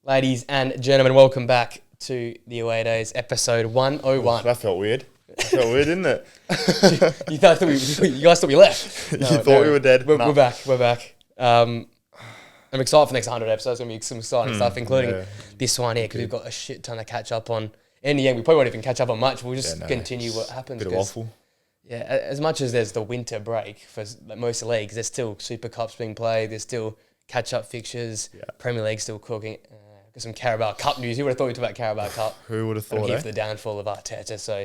Ladies and gentlemen, welcome back to the Away Days, episode 101. That felt weird. That felt weird, didn't it? You guys thought we left. You thought we were dead. We're back. I'm excited for the next 100 episodes. It's going to be some exciting stuff, including this one here, because we've got a shit ton to catch up on. In the end, we probably won't even catch up on much. We'll just continue what happens. Bit of waffle. Yeah, as much as there's the winter break for most leagues, there's still Super Cups being played. There's still catch-up fixtures. Yeah. Premier League still cooking. Got some Carabao Cup news. Who would have thought we'd talk about Carabao Cup? Who would have thought, Here for the downfall of Arteta. So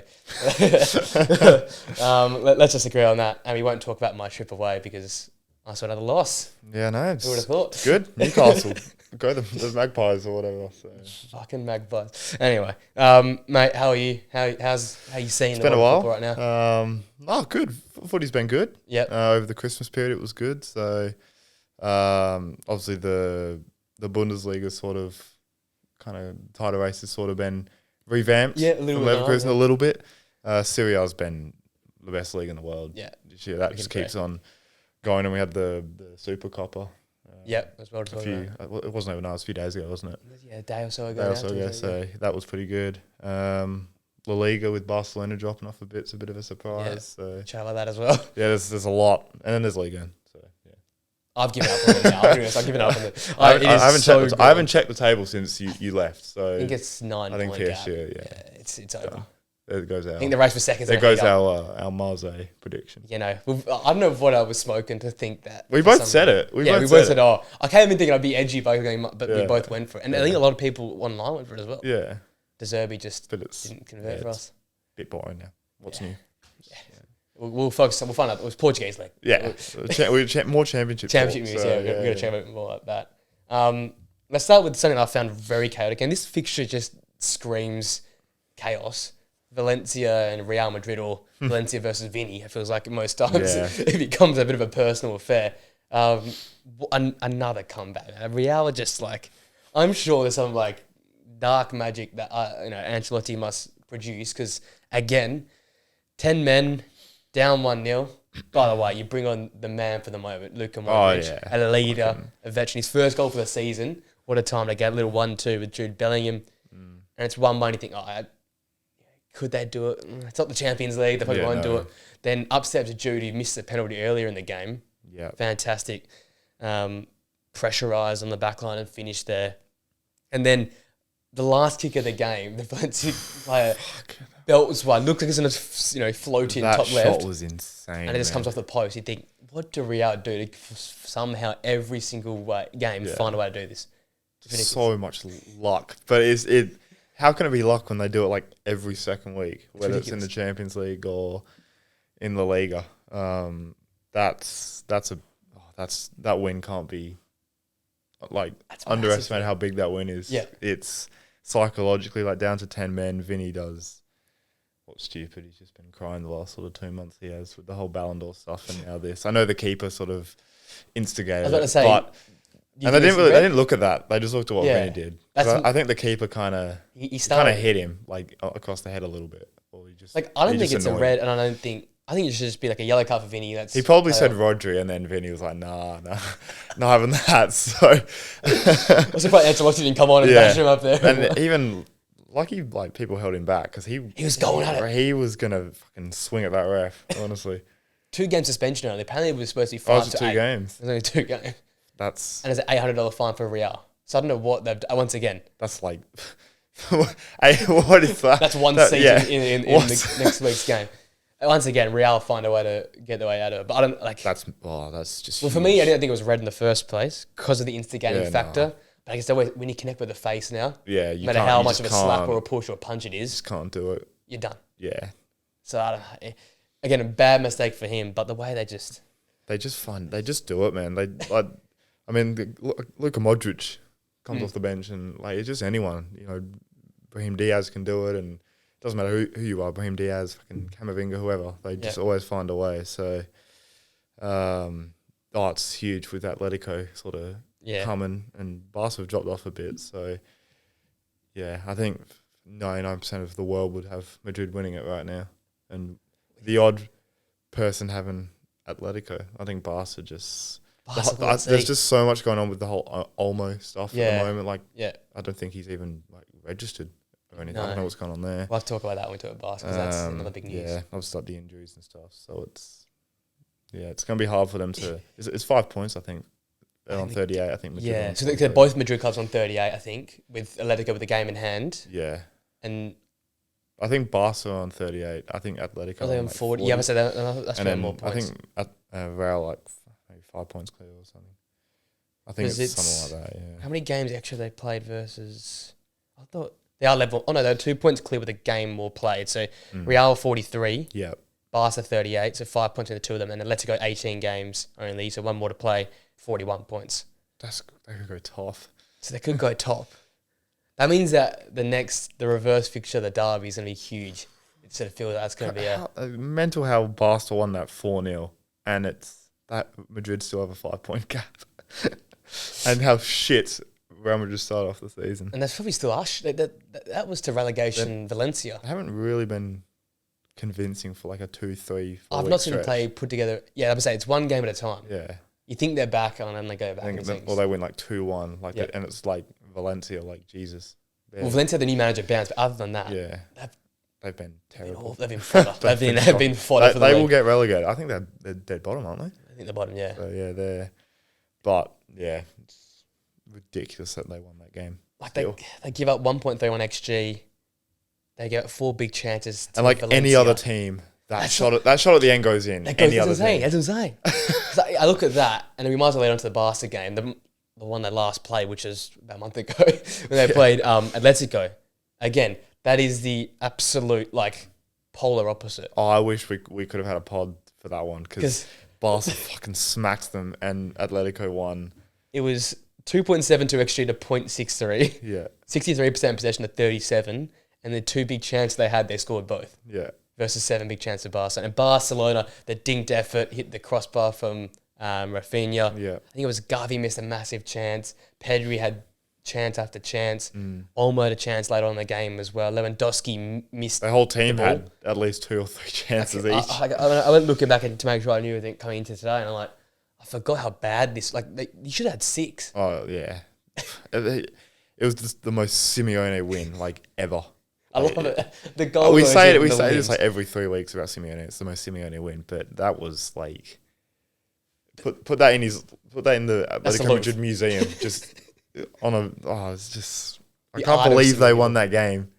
let's just agree on that. And we won't talk about my trip away because I saw another loss. Yeah, no. Who would have thought? It's good. Newcastle. Go the Magpies or whatever. So. Fucking Magpies. Anyway, mate, how are you? How you seeing it's been a while right now? Good. Footy's been good. Yep. Over the Christmas period, it was good. So, obviously the Bundesliga sort of kind of title race has sort of been revamped. Yeah, a little bit. Leverkusen a little bit. Serie A's been the best league in the world. Yeah. This year that just keeps on going, and we had the Super Copper. Yep, as well. It wasn't overnight. It was a few days ago, wasn't it? Yeah, a day or so ago. So that was pretty good. La Liga with Barcelona dropping off a bit's a bit of a surprise. Yeah, so chat about that as well. Yeah, there's a lot, and then there's Liga. So yeah, I've given up on it now. I've given up on it. I haven't checked the table since you left. So I think it's 9 I think point PSG, gap. Yeah, it's over. There goes our. I think the race for seconds. There goes our Marseille prediction. You know, I don't know what I was smoking to think that. We both said it. We both said, "Oh, I came in thinking I'd be edgy by going," but we both went for it, and I think a lot of people online went for it as well. Yeah, De Zerbi just didn't convert for us. A bit boring now. What's new? Yeah. We'll focus. We'll find out. It was Portuguese league. Yeah, more championship. Championship news. Yeah, we're going to chat a bit more like that. Let's start with something I found very chaotic, and this fixture just screams chaos. Valencia and Real Madrid, or Valencia versus Vinny. It feels like most times it becomes a bit of a personal affair. Another comeback. Real are just like, I'm sure there's some like dark magic that Ancelotti must produce, because again, 10 men down 1-0. By the way, you bring on the man for the moment, Luka Modric, a leader, a veteran. His first goal for the season. What a time to get a little 1-2 with Jude Bellingham, and it's 1-1. You think, could they do it? It's not the Champions League. They probably won't do it. Then up steps Jude, who missed the penalty earlier in the game. Yeah, fantastic. Pressurised on the back line and finished there. And then the last kick of the game, the Valencia player belts one. Looks like it's going to float in top left. That shot was insane. And it just comes off the post. You think, what do Real do to somehow every single game find a way to do this? So much luck, but how can it be luck when they do it like every second week, whether it's in the Champions League or in La Liga? That win can't be underestimate how big that win is. Yeah, it's psychologically like down to 10 men. Vinny does what's stupid. He's just been crying the last sort of 2 months he has with the whole Ballon d'Or stuff and now this. I know the keeper sort of instigated it, but. And they didn't look at that. They just looked at what Vinny did. I think the keeper kind of hit him like across the head a little bit. Or he just I don't think it's a red, and I think it should just be like a yellow card for Vinny. He probably said Rodri, and then Vinny was like, nah, not having that. So I was surprised Ancelotti didn't come on and bash him up there. And even people held him back because he was going at it. He was gonna fucking swing at that ref. Honestly, 2 game suspension only. Apparently, it was supposed to be 5 to 8. 2 games. It was only 2 games. And it's an $800 fine for Real. So I don't know what they've done. Once again. That's like, what is that? That's one season in the next week's game. Once again, Real find a way to get their way out of it. But I don't like. That's just. Well, for me, I didn't think it was red in the first place because of the instigating factor. No. But I guess when you connect with the face now, no matter how much of a slap or a push or a punch it is, just can't do it. You're done. Yeah. So I don't know. Again, a bad mistake for him, but the way they just do it, man. Luka Modric comes off the bench and it's just anyone. Brahim Diaz can do it, and it doesn't matter who you are. Brahim Diaz, fucking Camavinga, whoever. They just always find a way. So, it's huge with Atletico sort of coming, and Barca have dropped off a bit. So, I think 99% of the world would have Madrid winning it right now, and the odd person having Atletico. I think Barca There's just so much going on with the whole Olmo stuff at the moment. Like, yeah, I don't think he's even like registered or anything. No. I don't know what's going on there. we'll have to talk about that when we talk about basketball. That's another big news. Yeah, obviously like the injuries and stuff. So it's going to be hard for them to. It's 5 points, I think. They're on 38. I think. Madrid Yeah, on so they're both Madrid clubs on 38, I think, with Atletico with the game in hand. Yeah, And I think Barca on 38. I think Atletico are they on like 40? Yeah, but so that's and then more points. I think Real like maybe 5 points clear or something. I think it's something like that. Yeah. How many games extra they played versus? I thought they are level. Oh no, they're 2 points clear with a game more played. So Real 43, Yeah. Barca 38, so 5 points in the two of them, and Atletico 18 games only, so one more to play, 41 points. They could go tough. So they could go top. That means that the reverse fixture, the derby, is going to be huge. It sort of feels that's going to be mental how Barca won that 4-0, and it's that Madrid still have a 5 point gap, and how shit Real Madrid started off the season. And that's probably still us. That was to relegation Valencia. They haven't really been convincing for like a 2, 3, 4 I've week not seen them stretch. play put together. Yeah, I would say it's one game at a time. Yeah. You think they're back on and they go back. Or they win like 2-1, like and it's like Valencia, like Jesus. Well, Valencia had the new manager bounce, but other than that, they've been terrible. They've been fodder. they've been fodder. They will get relegated. I think they're dead bottom, aren't they? I think the bottom, yeah. So yeah, they're. But yeah, it's ridiculous that they won that game. Like they give up 1.31 xG. They get 4 big chances. To and like Valencia. any other team, that shot at the end goes in. That's Any other insane. team. That's insane. I look at that, and then we might as well lead on to the Barca game, the one they last played, which is about a month ago, when they played Atletico. Again, that is the absolute like polar opposite. Oh, I wish we could have had a pod for that one because Barca fucking smacked them and Atletico won. It was 2.72 xG to 0.63. Yeah. 63% possession to 37, and the 2 big chances they had, they scored both. Yeah. Versus 7 big chances of Barca. And Barcelona, the dinked effort, hit the crossbar from Rafinha. Yeah. I think it was Gavi missed a massive chance. Pedri had chance after chance. Olmo had a chance later on in the game as well. Lewandowski missed. The whole team had at least 2 or 3 chances each. I went looking back to make sure I knew everything coming into today, and I'm like, I forgot how bad this. Like, you should have had 6. Oh yeah, it was just the most Simeone win like ever. I love it. The goal. We say this like every 3 weeks about Simeone. It's the most Simeone win, but that was like put that in the Atletico Madrid museum. Just it's just I can't believe they won that game.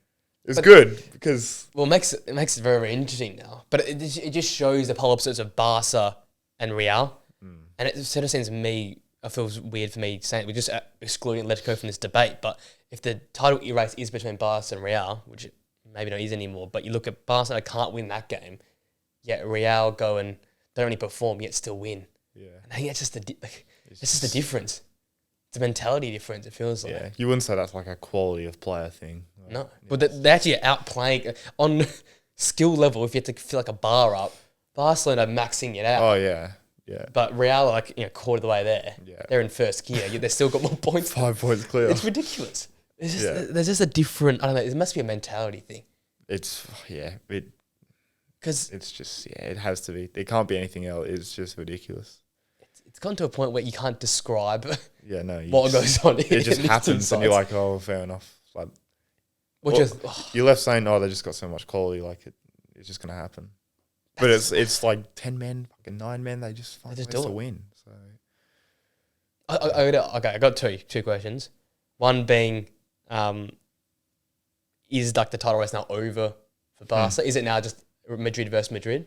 It's good because it makes it very, very interesting now. But it just shows the polar opposites of Barca and Real, and it sort of seems to me. It feels weird for me saying we're just excluding Atletico from this debate, but if the title race is between Barca and Real, which it maybe not is anymore, but you look at Barcelona can't win that game, yet Real go and don't really perform, yet still win. Yeah, and I think that's just the difference. It's a mentality difference. It feels like. Yeah, you wouldn't say that's like a quality of player thing. Like, no, but they're actually outplaying on skill level. If you have to feel like a bar up, Barcelona are maxing it out. Oh yeah. Yeah. But Real are like, quarter of the way there. Yeah. They're in first gear. They've still got more points. 5 points clear. It's ridiculous. There's just a different, I don't know, it must be a mentality thing. It's just, it has to be. It can't be anything else. It's just ridiculous. It's gone to a point where you can't describe what goes on. It just happens and you're like, oh, fair enough. Like, you're left saying, oh, they just got so much quality, like it's just going to happen. But it's like 10 men, fucking 9 men. They just find ways to win. So I got two questions. One being, is like the title race now over for Barca? Is it now just Madrid versus Madrid?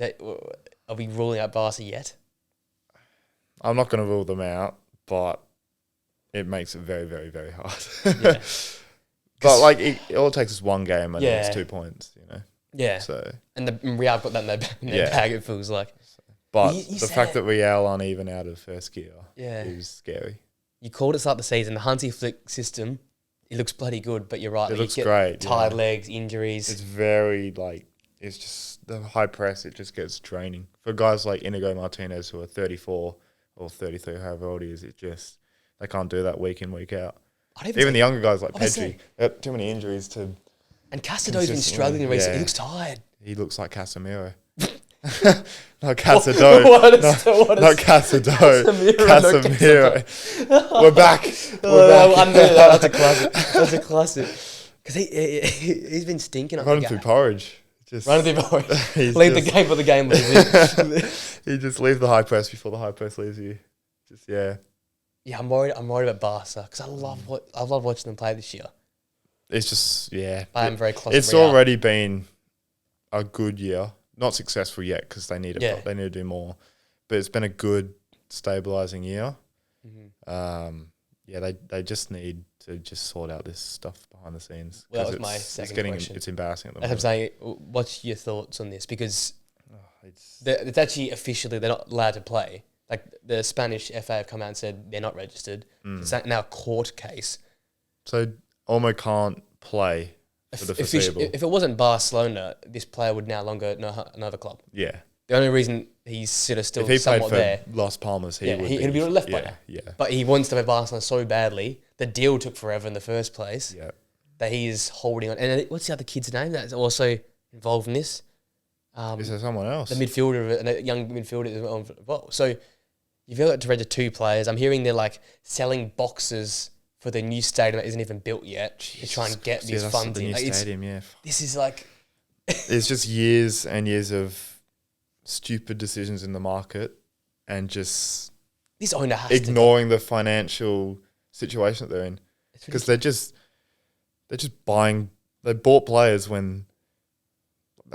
Are we ruling out Barca yet? I'm not going to rule them out, but it makes it very, very, very hard. Yeah. But like it all takes is one game and it's 2 points, Yeah. So and the Real got that in their bag. It feels like. But the fact that Real aren't even out of first gear is scary. You called it start the season. The Hansi Flick system, it looks bloody good, but you're right. It looks great. Tired legs, injuries. It's very it's just the high press. It just gets draining for guys like Inigo Martinez who are 34 or 33, however old he is. It just they can't do that week in, week out. Even the younger guys like Pedri, they have too many injuries to. And Castado's been struggling recently. He looks tired. He looks like Casemiro. Not Casado. Not Casado. Casemiro. We're back. I knew that. That's a classic. That's a classic. Because he's been stinking on running through porridge. Just running through porridge. Leave the game for the game leaves you just leave the high press before the high press leaves you. Just Yeah, I'm worried about Barca because I love watching them play this year. It's just I am very close. It's already been a good year. Not successful yet because they need to do more. But it's been a good stabilizing year. Mm-hmm. They just need to just sort out this stuff behind the scenes. Well, that was my second question. It's embarrassing at the moment. I'm saying, what's your thoughts on this? Because it's actually officially they're not allowed to play. Like the Spanish FA have come out and said they're not registered. It's now a court case. So Olmo can't play for the foreseeable. If it wasn't Barcelona, this player would no longer know another club. Yeah. The only reason he's sort of still if he somewhat played for there. Las Palmas, he'd be a left player. Yeah. But he wants to play Barcelona so badly. The deal took forever in the first place. Yeah. That he is holding on. And what's the other kid's name that's also involved in this? Is there someone else? The midfielder, and a young midfielder as well. So you've got to register 2 players. I'm hearing they're like selling boxes for the new stadium that isn't even built yet to try and get these funds in. The new stadium, This is like... It's just years and years of stupid decisions in the market and just this owner has ignoring the financial situation that they're in. Because they're just buying... They bought players when...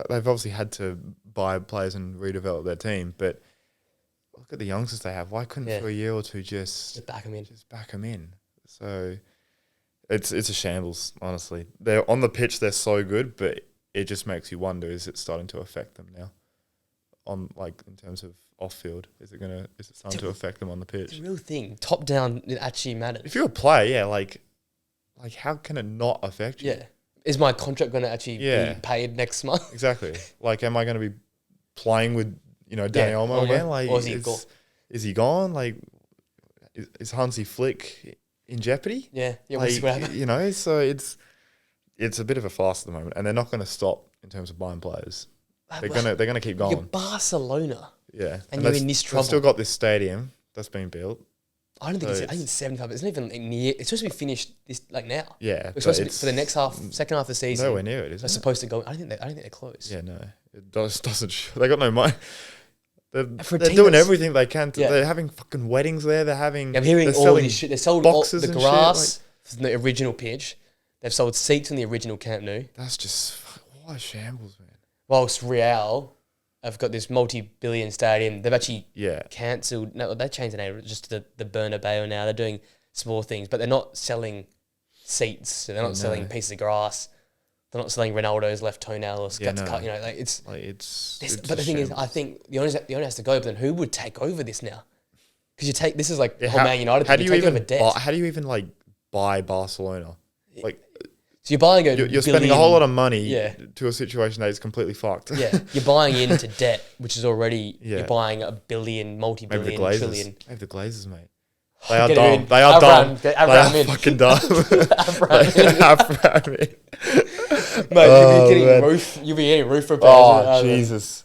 They've obviously had to buy players and redevelop their team, but look at the youngsters they have. Why couldn't for a year or two just back them in? Just back them in. So it's a shambles, honestly. They're on the pitch, they're so good, but it just makes you wonder, is it starting to affect them now? On in terms of off field, is it starting to affect them on the pitch? It's a real thing. Top down, it actually matters. If you're a player, like how can it not affect you? Yeah. Is my contract going to actually be paid next month? Exactly. Am I going to be playing with Danny Olmo again? Or is he gone? Is Hansi Flick in jeopardy? Yeah. So it's a bit of a farce at the moment, and they're not going to stop in terms of buying players. They're gonna keep going. You're Barcelona. Yeah, and you're in this trouble. They've still got this stadium that's being built. I don't think I think it's 75. It's not even near. It's supposed to be finished now. Yeah, it's supposed to be for the next second half of the season. Nowhere near it, isn't it? It's supposed to go. I don't think they're close. Yeah, no, it doesn't. They got no money. They're doing everything they can. They're having fucking weddings there. They're having. I'm hearing all this shit. They sold boxes the grass from the original pitch. They've sold seats in the original Camp Nou. That's just what a shambles, man. Whilst Real have got this multi-billion stadium, they've actually cancelled. No, they changed the name just to the Bernabeu now. They're doing small things, but they're not selling seats. So they're not selling pieces of grass. They're not selling Ronaldo's left toenail or cut. But the thing is, I think the owner has to go. But then who would take over this now? Because this is like Man United. How do you take over debt? How do you even buy Barcelona? So you're buying you're spending a whole lot of money to a situation that is completely fucked. Yeah, you're buying into debt, which is already you're buying a billion, multi-billion, trillion. Maybe the Glazers, mate. They are dumb. They are dumb. They are fucking dumb. Mate, you'll be getting roof repairs. Oh, Jesus.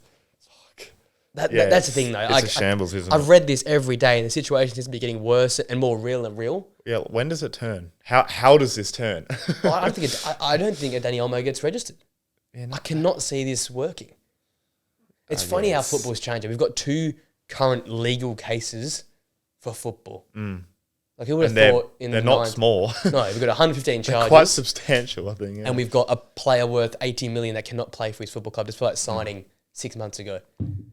That's the thing, though. It's a shambles, isn't it? I've read this every day, and the situation seems to be getting worse and more real and real. Yeah, when does it turn? How does this turn? Well, I don't think Danny Olmo gets registered. Yeah, I cannot see this working. It's funny how football's changing. We've got 2 current legal cases for football. Like who would have thought they're not small. No, we've got 115 charges. Quite substantial, I think. Yeah. And we've got a player worth 80 million that cannot play for his football club despite signing 6 months ago.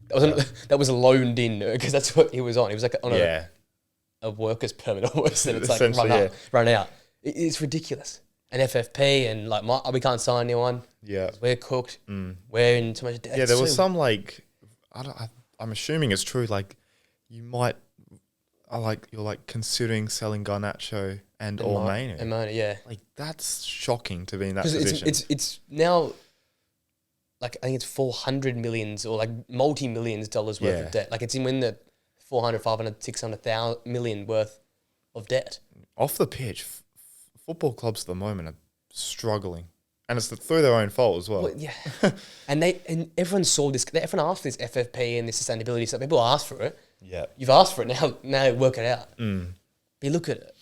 That was loaned in because that's what he was on. He was like on a worker's permit almost, and it's like run out. It's ridiculous. An FFP and we can't sign anyone. Yeah, we're cooked. We're in too much debt. Yeah, there was some I'm assuming it's true. You might, you're considering selling Garnacho and or Maino. And Maino, yeah. That's shocking to be in that position. It's now. I think it's 400 millions or multi-millions dollars worth of debt. It's in the 400, 500, 600 million worth of debt. Off the pitch, football clubs at the moment are struggling. And it's through their own fault as well. Well, yeah. and everyone saw this. Everyone asked for this FFP and this sustainability stuff. People asked for it. Yeah. You've asked for it. Now work it out. Mm. But you look at it.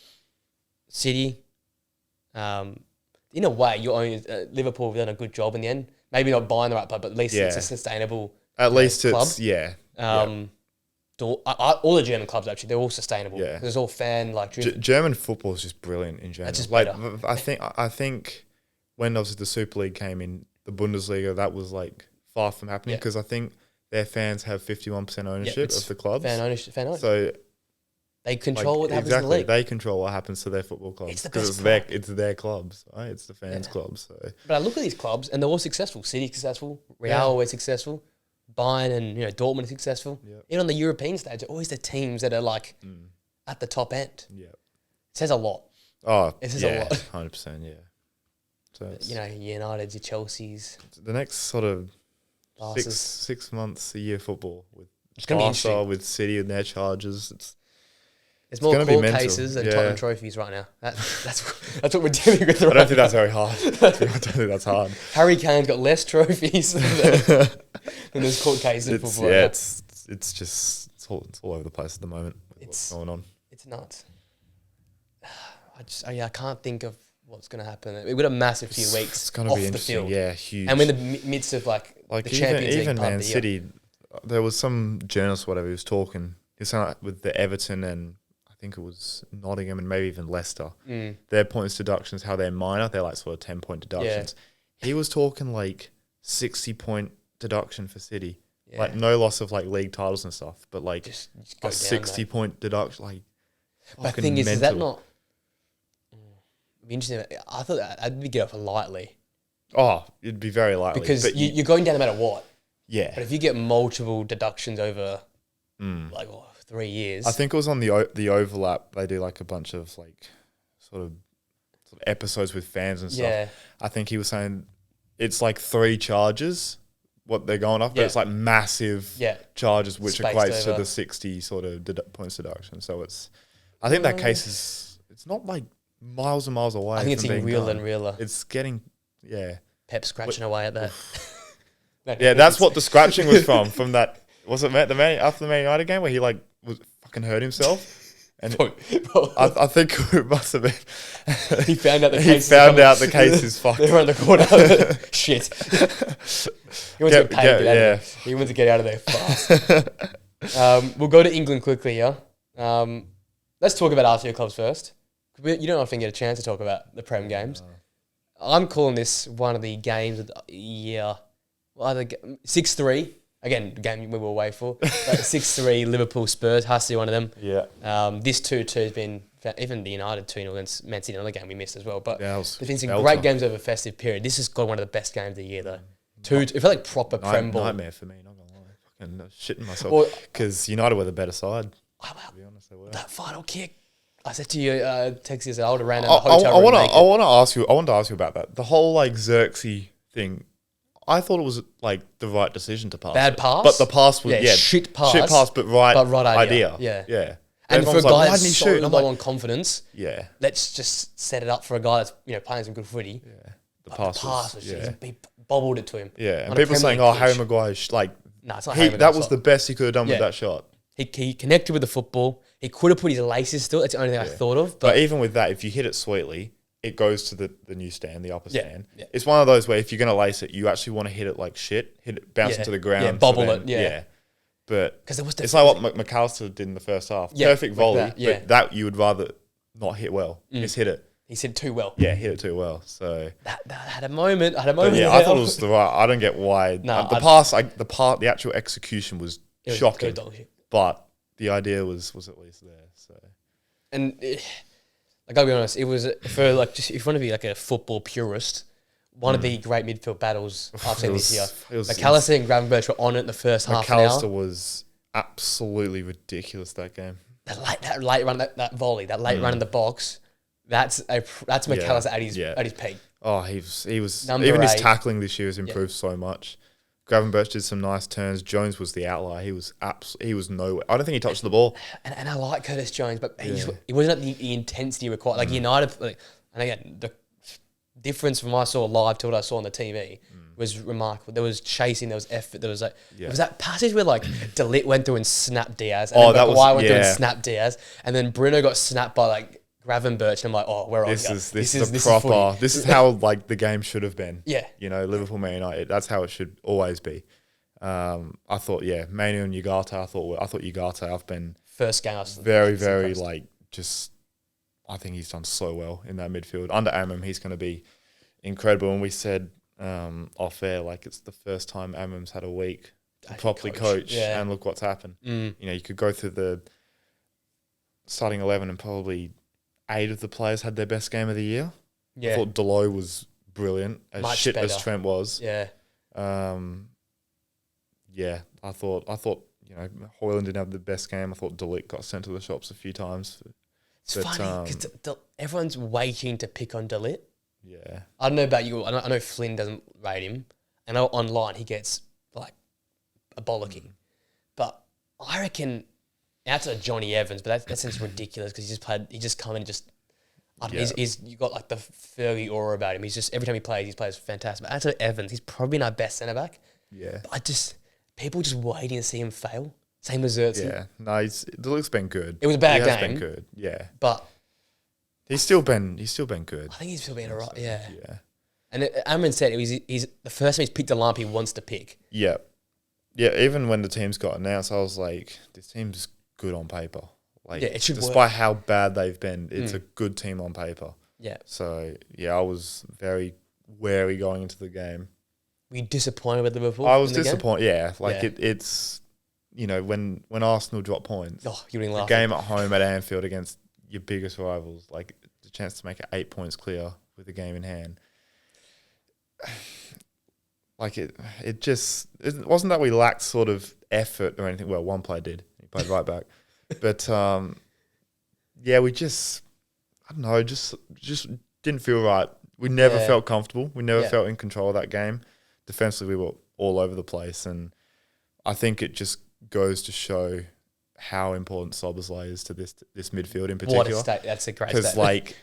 City, in a way, you own Liverpool have done a good job in the end. Maybe not buying the right player, but at least it's a sustainable At least club. it's, yeah. All the German clubs, actually, they're all sustainable. Yeah. There's all fan, like... German football is just brilliant in general. It's just like, better. I think when obviously the Super League came in, the Bundesliga, that was like far from happening because I think their fans have 51% ownership of the clubs. Fan ownership. So they control what happens in the league. They control what happens to their football clubs. It's the best it's their clubs, right? It's the fans' clubs. So. But I look at these clubs and they're all successful. City successful, Real always successful, Bayern and Dortmund is successful. Yep. Even on the European stage, they're always the teams that are like at the top end. Yeah, it says a lot. Oh, it says a lot. 100%. Yeah. So United's, your Chelsea's. The next sort of Barca's. six months a year football with it's gonna be interesting. with City and their charges. There's more court cases than Tottenham trophies right now. That's what we're dealing with. I don't think that's very hard. I don't think that's hard. Harry Kane's got less trophies than there's court cases in football. Yeah, it's all over the place at the moment. What's going on? It's nuts. I can't think of what's going to happen. We've got a massive few weeks. It's going to be interesting. Field. Yeah, huge. And we're in the midst of like the Champions League. Even Man City, there was some journalist, whatever, he was talking. He was saying with the Everton and I think it was Nottingham and maybe even Leicester. Their points deductions, how they're minor, they're like sort of 10-point deductions. Yeah. He was talking like 60-point deduction for City. Yeah. Like no loss of like league titles and stuff, but like just a 60-point deduction. Like, but the thing is that not? Be interesting. I thought I'd be get off lightly. Oh, it'd be very lightly because you're going down no matter what. Yeah. But if you get multiple deductions over 3 years, I think it was on the overlap. They do like a bunch of like sort of episodes with fans and stuff. Yeah. I think he was saying it's like 3 charges what they're going off, but it's like massive charges, which spaced equates over to the 60 sort of points deduction. So I think that case it's not like miles and miles away. I think it's getting realer and realer. It's getting, Pep scratching away at that. That's what the scratching was from that. Was it after the Man United game where he like was fucking hurt himself? And I think it must have been. He found out the case. He found out the case is fucked. They're around the corner. Shit. He wants to get paid. He wants to get out of there fast. We'll go to England quickly, yeah. Let's talk about Arsenal clubs first. You don't often get a chance to talk about the Prem games. I'm calling this one of the games of the year. Well, 6-3. Again, the game we were away for. 6-3 Liverpool Spurs has to be one of them. Yeah. This 2-2 has been, even the United 2-0 against Man City, another game we missed as well. But there's been some great games over the festive period. This has got one of the best games of the year, though. It felt like proper Prem ball. Nightmare for me, not going to lie. Fucking shitting myself. Because United were the better side. To be honest, they were. That final kick. I said to you, Texas, I would have ran out of the hotel room. I want to ask you about that. The whole like Xerxes thing. I thought it was like the right decision to pass. Bad pass, but the pass was shit pass, but right idea. Yeah. And for a guy that's so low on confidence, let's just set it up for a guy that's playing some good footy. Yeah, the pass was just he bobbled it to him. Yeah, and people saying, Harry Maguire's like, it's not Harry that was the best he could have done with that shot. He connected with the football. He could have put his laces still. That's the only thing I thought of. But even with that, if you hit it sweetly, it goes to the new stand, the upper stand. Yeah. It's one of those where if you're going to lace it, you actually want to hit it like shit, bounce into the ground. Yeah, bobble it. But it's like what McAllister did in the first half. Perfect volley, but that you would rather not hit well. Just hit it. He said too well. Yeah, hit it too well. So that had a moment. I thought it was the right. I don't get why. The actual execution was shocking. But the idea was at least there. So and. I gotta be honest, it was for like just if you want to be like a football purist, one of the great midfield battles I've seen this year. McAllister and Gravenberch were on it in the first half an hour. McAllister was absolutely ridiculous that game. That late run, that volley, that late run in the box, that's McAllister at his peak. Oh, he was even his tackling this year has improved so much. Gravenberch did some nice turns. Jones was the outlier. He was nowhere. I don't think he touched the ball. And I like Curtis Jones, but he wasn't at the intensity required. Like United, and again, difference from what I saw live to what I saw on the TV was remarkable. There was chasing, there was effort, there was like it was that passage where like De Ligt went through and snapped Diaz, and then Maguire went through and snapped Diaz, and then Bruno got snapped by like Gravenberch, and I'm like, oh, we're on. This is how like the game should have been. Yeah, you know, Liverpool Man United. That's how it should always be. I thought, Manu and Ugarte. I thought Ugarte. I've been first game. Very like just. I think he's done so well in that midfield. Under Amram, he's going to be incredible. And we said off air, like it's the first time Amram's had a week to properly coach, and look what's happened. You know, you could go through the starting 11 and probably 8 of the players had their best game of the year. Yeah. I thought Deloy was brilliant, as Much shit better. as Trent was. Yeah. I thought you know, Højlund didn't have the best game. I thought De Ligt got sent to the shops a few times. It's funny because everyone's waiting to pick on De Ligt. Yeah. I don't know about you. I know Flynn doesn't rate him. I know online he gets like a bollocking. But I reckon outside of Johnny Evans, but that seems ridiculous because he just come in and just I don't know, he's you got like the Fergie aura about him. He's just every time he plays fantastic. But outside of Evans, he's probably our best centre back. Yeah. But people just waiting to see him fail. Same as Zertzi. Yeah. No, De Ligt's been good. It was a bad game. He's been good. Yeah. But he's still been good. I think he's still been alright. Yeah. Yeah. And Amrin said he's the first time he's picked a lump he wants to pick. Yeah. Yeah, even when the teams got announced, I was like, this team's good on paper. Like, it should despite work. how bad they've been, it's a good team on paper. Yeah. So, I was very wary going into the game. Were you disappointed with Liverpool? I was disappointed, it's, you know, when Arsenal drop points, you're a game at home at Anfield against your biggest rivals, like the chance to make it 8 points clear with the game in hand. Like it wasn't that we lacked sort of effort or anything. Well, one player did. He played right back. But, we just, I don't know, just didn't feel right. We never felt comfortable. We never felt in control of that game. Defensively, we were all over the place. And I think it just goes to show how important Szoboszlai is to this midfield in particular. That's a great statement. Because, like,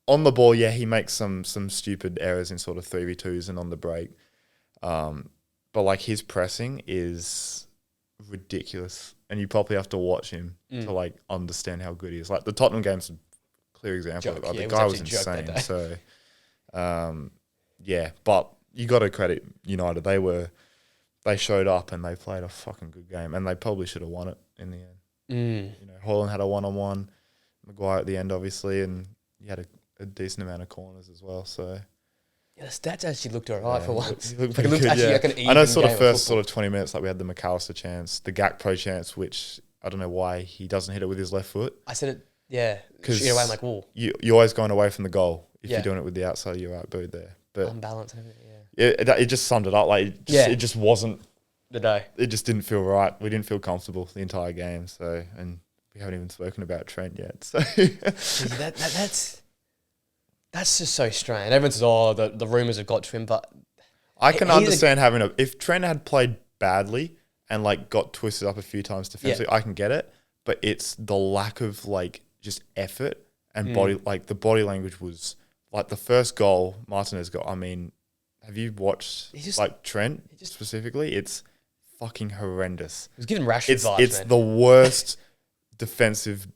on the ball, he makes some stupid errors in sort of 3v2s and on the break. But, like, his pressing is ridiculous. And you probably have to watch him to, like, understand how good he is. Like, the Tottenham game's a clear example. Joke, the guy was insane. So, but you got to credit United. They showed up and they played a fucking good game. And they probably should have won it in the end. You know, Højlund had a one-on-one. Maguire at the end, obviously. And he had a decent amount of corners as well. So... Yeah, the stats actually looked alright for once. It looked actually like an even I know sort of first sort of 20 minutes, like we had the McAllister chance, the Gakpo chance, which I don't know why he doesn't hit it with his left foot. I said it, because away, I'm like, whoa. You're always going away from the goal if you're doing it with the outside of your right boot there. But unbalanced, it just summed it up. Like it just wasn't the day. It just didn't feel right. We didn't feel comfortable the entire game. So, and we haven't even spoken about Trent yet. So That's just so strange. Everyone says, the rumours have got to him, but... I can understand if Trent had played badly and, like, got twisted up a few times defensively, I can get it. But it's the lack of, like, just effort and body... Like, the body language was... Like, the first goal, Martinez got... I mean, have you watched, Trent specifically? It's fucking horrendous. He was giving Rashford vibes, It's the worst defensive...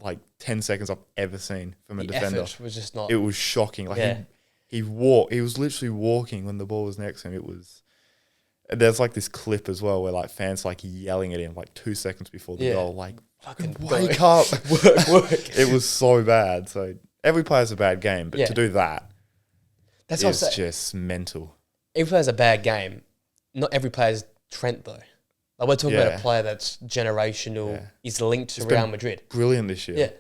like 10 seconds I've ever seen from a defender. Effort was just not... It was shocking. Like he was literally walking when the ball was next to him. It was... There's like this clip as well where like fans like yelling at him like 2 seconds before the goal. Like, fucking wake up. work. It was so bad. So every player's a bad game, but to do that is just mental. Every player's a bad game. Not every player's Trent though. Like we're talking about a player that's generational, is linked to Real Madrid. Brilliant this year. Yeah.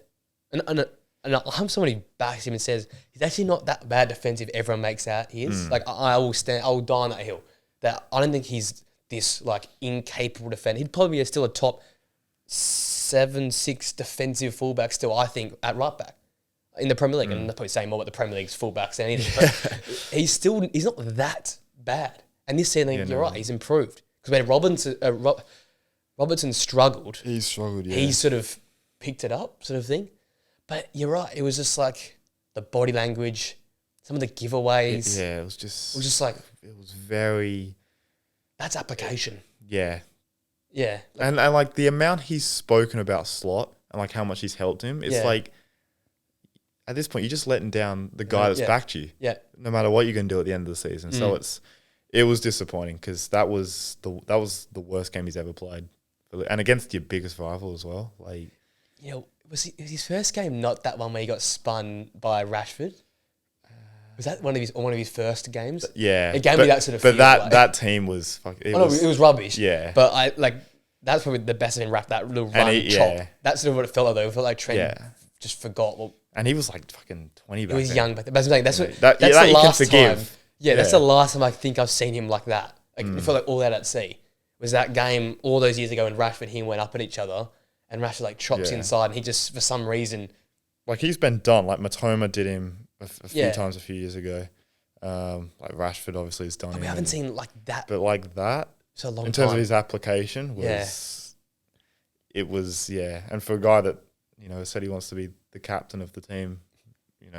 And I'm someone who backs him and says, he's actually not that bad defensive everyone makes out he is. Like I will die on that hill. That I don't think he's this like incapable defender. He'd probably be still a top 7-6 defensive fullback still, I think, at right back in the Premier League. And I'm not probably saying more about the Premier League's fullbacks than anything. But he's not that bad. And this season, you're right, he's improved. Because when Robertson struggled, he sort of picked it up, sort of thing. But you're right, it was just like the body language, Some of the giveaways. Yeah, it was just like, it was very. That's application. Yeah. Yeah. And like the amount he's spoken about Slot and like how much he's helped him, it's like at this point you're just letting down the guy that's backed you. Yeah. No matter what you're gonna do at the end of the season. So it was disappointing because that was the worst game he's ever played. And against your biggest rival as well. Like was his first game not that one where he got spun by Rashford? Was that one of his first games? Yeah, it gave me that sort of. But that team was it was rubbish. Yeah, but that's probably the best of him. That little run chop. That's sort of what it felt like though. It felt like Trent just forgot. Well, and he was like fucking 20 back then. He was young, but that's the that the last you can time. Yeah, that's the last time I think I've seen him like that. Like it felt like all out at sea. Was that game all those years ago when Rashford and he went up at each other and Rashford like chops inside and he just for some reason. Like he's been done. Like Matoma did him a few times a few years ago. Like Rashford obviously has done. But we haven't seen like that. But like that, so long in terms of his application, it was and for a guy that said he wants to be the captain of the team,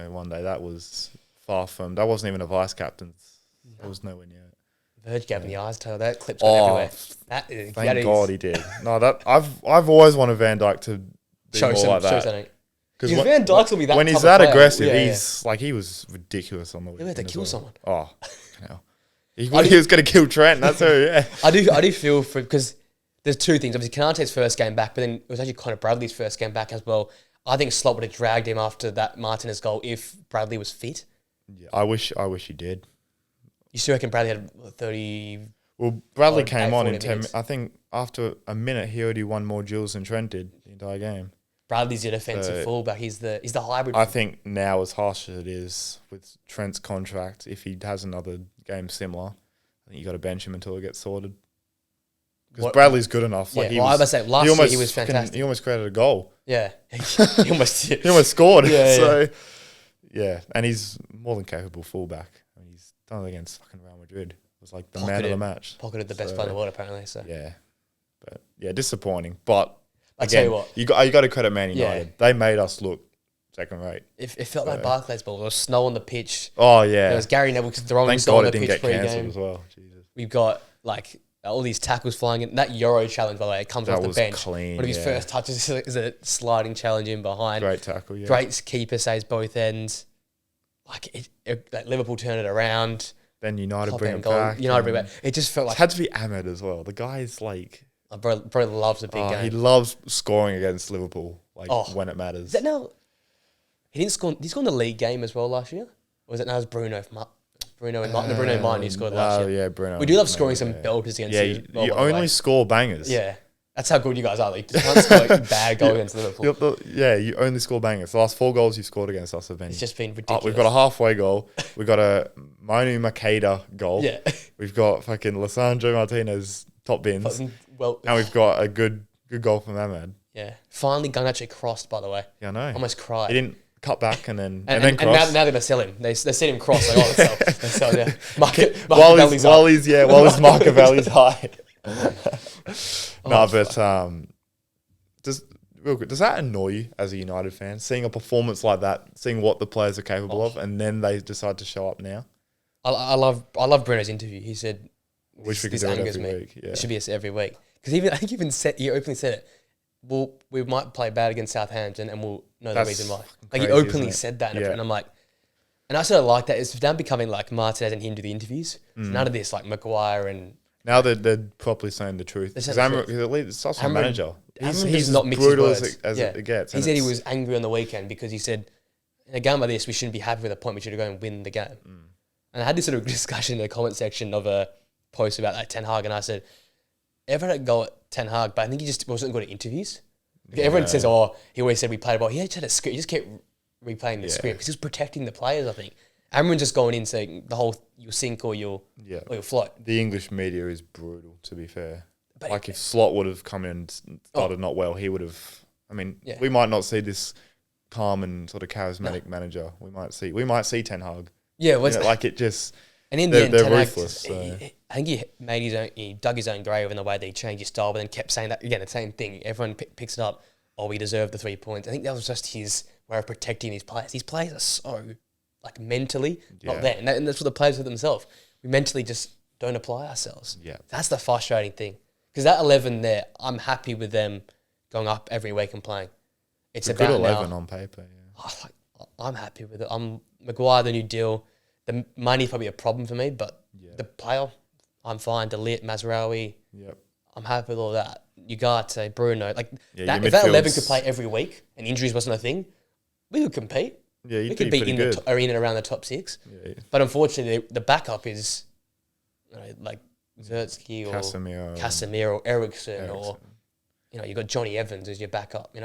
one day that was far from. That wasn't even a vice captain. That was nowhere near it. Verge gave me the eyes, Taylor. That clip's gone everywhere. Thank God he did. No, that I've always wanted Van Dijk to be more like that. Because Van Dijk will be that. When he's that aggressive, he's like he was ridiculous on the weekend. He had to kill someone. Oh, he was going to kill Trent. That's who. Yeah, I do feel for because there's two things. Obviously, Canate's first game back, but then it was actually kind of Bradley's first game back as well. I think Slot would have dragged him after that Martinez goal if Bradley was fit. Yeah, I wish he did. You still reckon Bradley had 30? Well, Bradley came on in 10 minutes. I think after a minute, he already won more duels than Trent did the entire game. Bradley's your defensive fullback. He's the hybrid. I think now, as harsh as it is with Trent's contract, if he has another game similar, I think you got to bench him until it gets sorted. Because Bradley's good enough. Like I was about to say, last year he was fantastic. He almost created a goal. Yeah. he almost did. He almost scored. Yeah. And he's more than capable fullback. I mean, he's done it against fucking Real Madrid. It was like the man of the match. Pocketed the best player in the world, apparently. So yeah. But yeah, disappointing. But I tell you what. You got to credit Man United. Yeah. They made us look second rate. It felt like Barclays ball. There was snow on the pitch. Oh, yeah. There was Gary Neville throwing snow on the pitch pre-game. As well. Jesus. We've got like all these tackles flying in. That Euro challenge, by the way, it comes off the bench. Clean, one of his first touches is a sliding challenge in behind. Great tackle, yeah. Great keeper saves both ends. Like Liverpool turn it around. Then United bring it back. It just felt like... It had to be Ahmed as well. The guy's like... Bro loves a big game. He loves scoring against Liverpool, when it matters. Is that now... He scored in the league game as well last year? Or was it now as Bruno and Martin who scored last year? Oh, yeah, Bruno. We do love scoring some belters against you. Yeah, you only score bangers. Yeah. That's how good you guys are. Like, you can't score a bad goal against Liverpool. You only score bangers. The last 4 goals you've scored against us have been... It's just been ridiculous. We've got a halfway goal. We've got a Manu Makeda goal. Yeah. We've got fucking Lissandro Martinez top bins. And we've got a good goal from Ahmed. Yeah. Finally, Garnacho crossed, by the way. Yeah, I know. Almost cried. He didn't cut back and then cross. And now they're going to sell him. They see him cross. Like, let's sell him. While his Marcavelli's high. Does that annoy you as a United fan, seeing a performance like that, seeing what the players are capable of, and then they decide to show up now? I love Bruno's interview. He said, "Wish we could do it every week." Yeah. It should be every week because I think he openly said it. Well, we might play bad against Southampton, and we'll know the reason why. Like, he openly said that, and I'm like, and I sort of like that. It's now becoming like Martinez and him do the interviews. So none of this like Maguire and. Now they're properly saying the truth. Because it's such a manager. He's not mixing brutal words. as it gets. He said he was angry on the weekend because he said, in a game like this, we shouldn't be happy with a point. We should go and win the game. And I had this sort of discussion in the comment section of a post about Ten Hag, and I said, everyone had a go at Ten Hag, but I think he just wasn't good at interviews. Everyone says, he always said we played well. He just had a script. He just kept replaying the script because he was protecting the players, I think. Amron's just going in saying the whole you'll sink or you'll float. The English media is brutal, to be fair. But if Slot would have come in and started not well, he would have. I mean, we might not see this calm and sort of charismatic manager. We might see Ten Hag. Yeah, it just. And in the end, they're ruthless. I think he made he dug his own grave in the way that he changed his style, but then kept saying that again, the same thing. Everyone picks it up. We deserve the 3 points. I think that was just his way of protecting his players. These players are so like mentally, Yeah. not there. And that's what the players do themselves. We mentally just don't apply ourselves. Yeah. That's the frustrating thing. Because that 11 there, I'm happy with them going up every week and playing. It's a about good 11 now. on paper. Yeah. I'm happy with it. Maguire, the new deal. The money's probably a problem for me, but the player, I'm fine. Delit, Mazraoui, Yep. I'm happy with all that. Ugarte, Bruno, like Yeah, if that 11 midfield's- could play every week and injuries wasn't a thing, we could compete. Yeah, We you'd could be be pretty in good. or in and around the top 6. Yeah. But unfortunately, the backup is like Zertsky or Casemiro or Ericsson or you got Johnny Evans as your backup.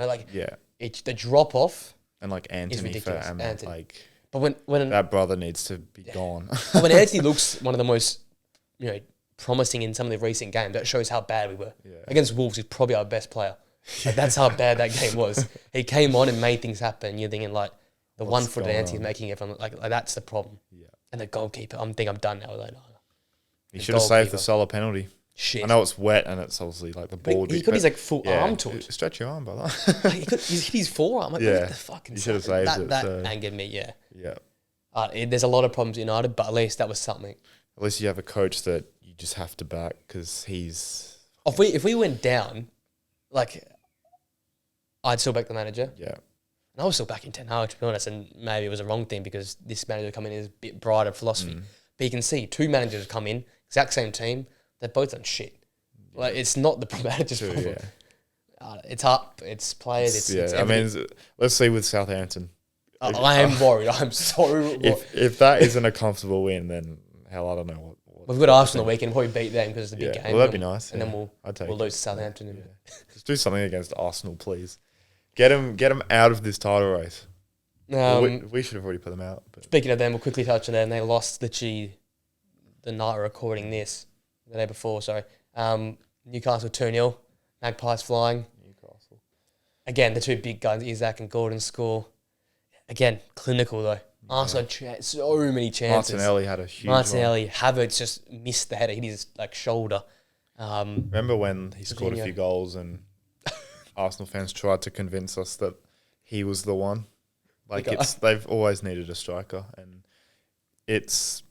It's the drop off. And like Anthony for ridiculous. Anthony. like But when that brother needs to be gone. when Anthony looks one of the most promising in some of the recent games, that shows how bad we were. Yeah. Against Wolves, he's probably our best player. Like, that's how bad that game was. He came on and made things happen. You're thinking like the What's 1 foot going Anthony's on? making everyone like that's the problem. Yeah. And the goalkeeper, I'm done now. Like, no. He The should have saved the goalkeeper. Salah penalty. Shit. I know it's wet and it's obviously like the ball. He got his like full arm to it. Stretch your arm, brother. Like, he's hit his forearm. Like, Yeah. what the fucking You should have saved it, That so- angered me. Yeah. Yeah. There's a lot of problems at United, but at least that was something. At least you have a coach that you just have to back because he's If we went down, like, I'd still back the manager. yeah. And I was still backing Ten Hag, to be honest, and maybe it was a wrong thing because this manager come in is a bit brighter philosophy. But you can see 2 managers come in, exact same team, they've both done shit. Like, it's not the manager's True, problem. yeah. It's up, it's players, it's I mean, let's see with Southampton. I am worried. I'm so worried. If that isn't a comfortable win, then hell, I don't know what We've got Arsenal the weekend, probably beat them because it's a big Yeah. game. Well, that'd be nice. And yeah. then I'd take we'll it. lose to Southampton. And Just do something against Arsenal, please. Get them out of this title race. We should have already put them out. But Speaking of them, we'll quickly touch on them. They lost literally the night we're recording this, the day before, sorry. Newcastle 2-0, Magpies flying. Newcastle. Again, the 2 big guns, Isaac and Gordon score. Again, clinical though. Arsenal had so many chances. Martinelli had a huge Martinelli, Havertz just missed the header, hit his shoulder. Remember when he scored a Jorginho. few goals and Arsenal fans tried to convince us that he was the one? Like they've always needed a striker, and it's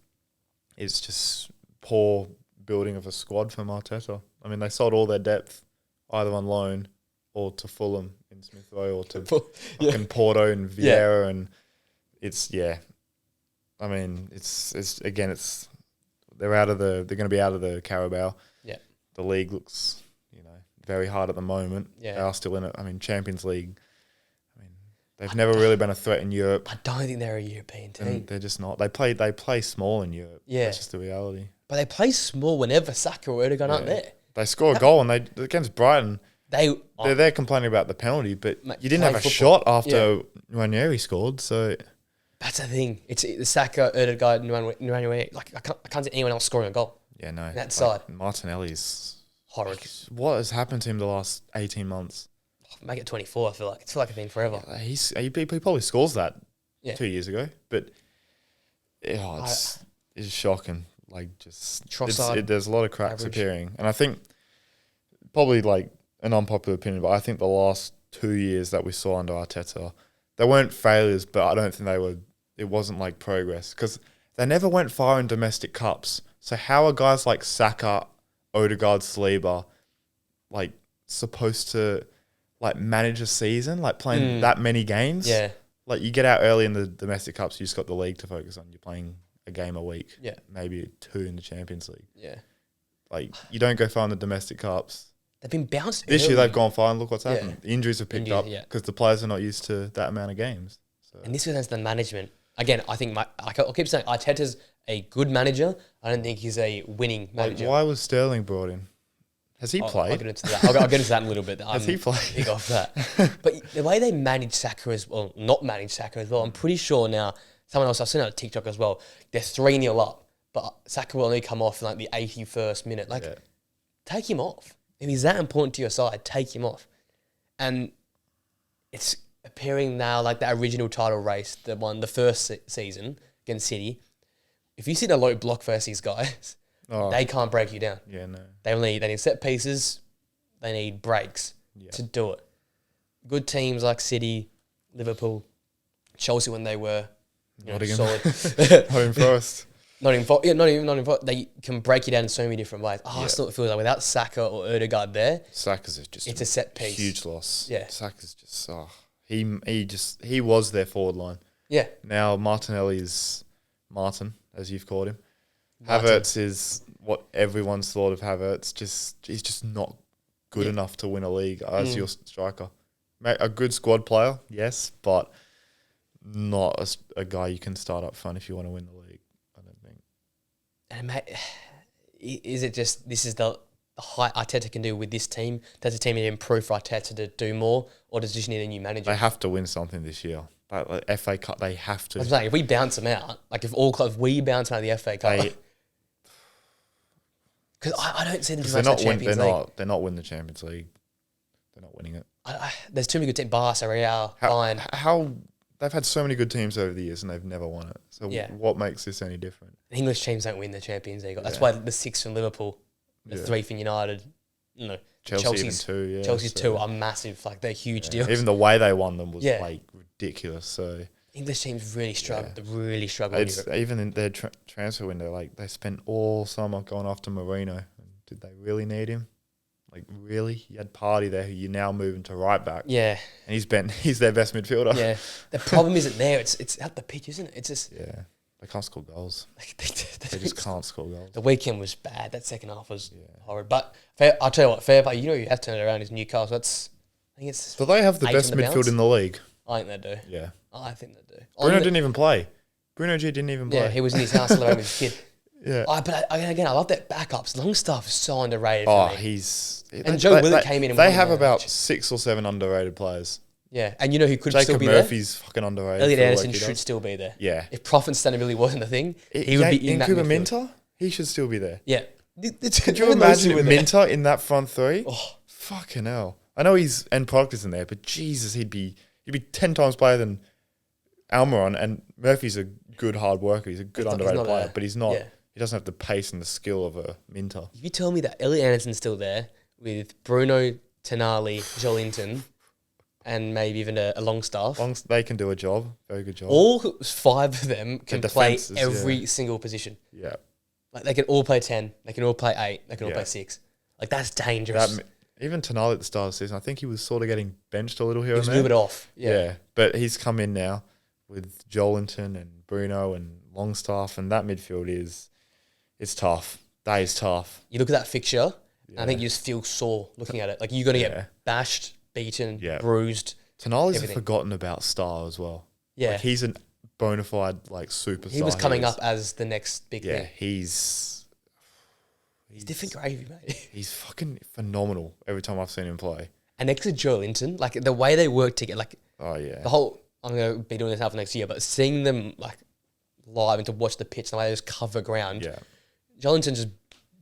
just poor building of a squad from Arteta. I mean, they sold all their depth either on loan or to Fulham in Smith Rowe or to fucking Porto and Vieira, and it's I mean, it's they're going to be out of the Carabao. Yeah. The league looks very hard at the moment. Yeah. They are still in it. I mean, Champions League. I mean, they've never really been a threat in Europe. I don't think they're a European team. And they're just not. They play small in Europe. Yeah. That's just the reality. But they play small whenever Saka or Erdogan aren't there. They score a goal and they against Brighton. They're They're complaining about the penalty, but Mate, you didn't play have a football. shot after Ranieri scored. So That's the thing. It's the Saka, Erdogan, Nwaneri. Like I can't see anyone else scoring a goal. yeah, no. That side. Martinelli's Horrid. what has happened to him the last 18 months? Make it 24. I feel like it's been forever. He probably scores that Yeah. 2 years ago, but it's shocking. Like just Trossard, there's a lot of cracks average. appearing, and I think probably like an unpopular opinion, but I think the last 2 years that we saw under Arteta, they weren't failures, but I don't think they were. It wasn't like progress because they never went far in domestic cups. So how are guys like Saka, Odegaard, Saliba, like supposed to like manage a season, like playing that many games? Yeah. Like you get out early in the domestic cups, you just got the league to focus on. You're playing a game a week, Yeah. maybe 2 in the Champions League. Yeah. Like you don't go far in the domestic cups. They've been bounced. This year early. they've gone far, and look what's Yeah. happened. The injuries have picked Injuries, up yeah. because the players are not used to that amount of games. So And this goes down to the management. Again, I think I'll keep saying Arteta's a good manager. I don't think he's a winning like, manager. why was Sterling brought in? Has he I'll played? get into that. I'll get into that in a little bit. Has he played? Big off that. But the way they manage Saka as well, not manage Saka as well, I'm pretty sure now, someone else I've seen on TikTok as well, they're 3-0 up, but Saka will only come off in like the 81st minute. Like, Yeah. take him off. If he's that important to your side, take him off. And it's appearing now like that original title race, the first season against City. If you sit a low block versus these guys, Oh, they can't break you down. yeah, no. They need set pieces. They need breaks to do it. Good teams like City, Liverpool, Chelsea when they were Nottingham. solid. Nottingham Forest. Not even. They can break you down in so many different ways. Arsenal, it feels like without Saka or Odegaard there, Saka's just it's a set piece. Huge loss. Yeah. Saka's just he was their forward line. Yeah. Now Martinelli is Martin, as you've called him. Martin. Havertz is what everyone's thought of Havertz. He's just not good enough to win a league as your striker. A good squad player, yes, but not a guy you can start up front if you want to win the league, I don't think. And mate, is it just this is the height Arteta can do with this team? Does the team need to improve for Arteta to do more, or does it just need a new manager? They have to win something this year. Like FA Cup, they have to. I was saying, if we bounce them out, like if we bounce them out of the FA Cup, because I don't see them doing much in the Champions League. They're not winning the Champions League. They're not winning it. There's too many good teams. Barca, Real, Bayern. How they've had so many good teams over the years and they've never won it. So what makes this any different? The English teams don't win the Champions League. That's why the 6 from Liverpool, the 3 from United, Chelsea's 2, Chelsea's 2 are massive. Like they're huge deals. Even the way they won them was like ridiculous. So English teams really struggle. They really struggle. Even in their transfer window, like they spent all summer going after Marino. Did they really need him? Like really, you had Partey there, who you're now moving to right back. Yeah, and he's their best midfielder. Yeah, the problem isn't there. It's out the pitch, isn't it? It's just they can't score goals. They just can't score goals. The weekend was bad. That second half was horrid. But I'll tell you what, fair play. You have turned it around is Newcastle. I think it's. Do they have the best midfield in the league? I think they do. Yeah, I think they do. Bruno didn't even play. Bruno G didn't even play. Yeah, he was in his house alone with his kid. Yeah. But again, I love that backups. Longstaff is so underrated. Oh, for me. And Joe Willett came in. And they have about 6 or 7 underrated players. Yeah, and you know who could Jacob still be Murphy's fucking underrated. Elliot Anderson should still be there. Yeah. If Profit sustainability wasn't a thing, he would be in that midfield. Minter, he should still be there. Yeah. Could you imagine Minter in that front 3? Oh, fucking hell! I know his end product isn't there, but Jesus, he'd be 10 times better than Almiron. And Murphy's a good hard worker. He's a good underrated player, but he's not. Yeah. He doesn't have the pace and the skill of a Minter. If you tell me that Elliot Anderson's still there with Bruno, Tonali, Joelinton, and maybe even a Longstaff. They can do a job. Very good job. All 5 of them can play every single position. Yeah. Like they can all play 10. They can all play 8. They can all play 6. Like that's dangerous. Even Tonali at the start of the season, I think he was sort of getting benched a little here and there. He was a little bit off. Yeah. But he's come in now with Joelinton and Bruno and Longstaff, and that midfield it's tough. That is tough. You look at that fixture, and I think you just feel sore looking at it. Like you're going to get bashed, beaten, bruised. Tonali's a forgotten about star as well. Yeah. Like he's a bona fide superstar. He was coming up as the next big thing. He's different gravy, mate. He's fucking phenomenal every time I've seen him play. And next to Joelinton, like the way they work together, the whole, I'm going to be doing this now for next year, but seeing them live and to watch the pitch and the way they just cover ground. Yeah. Joelinton just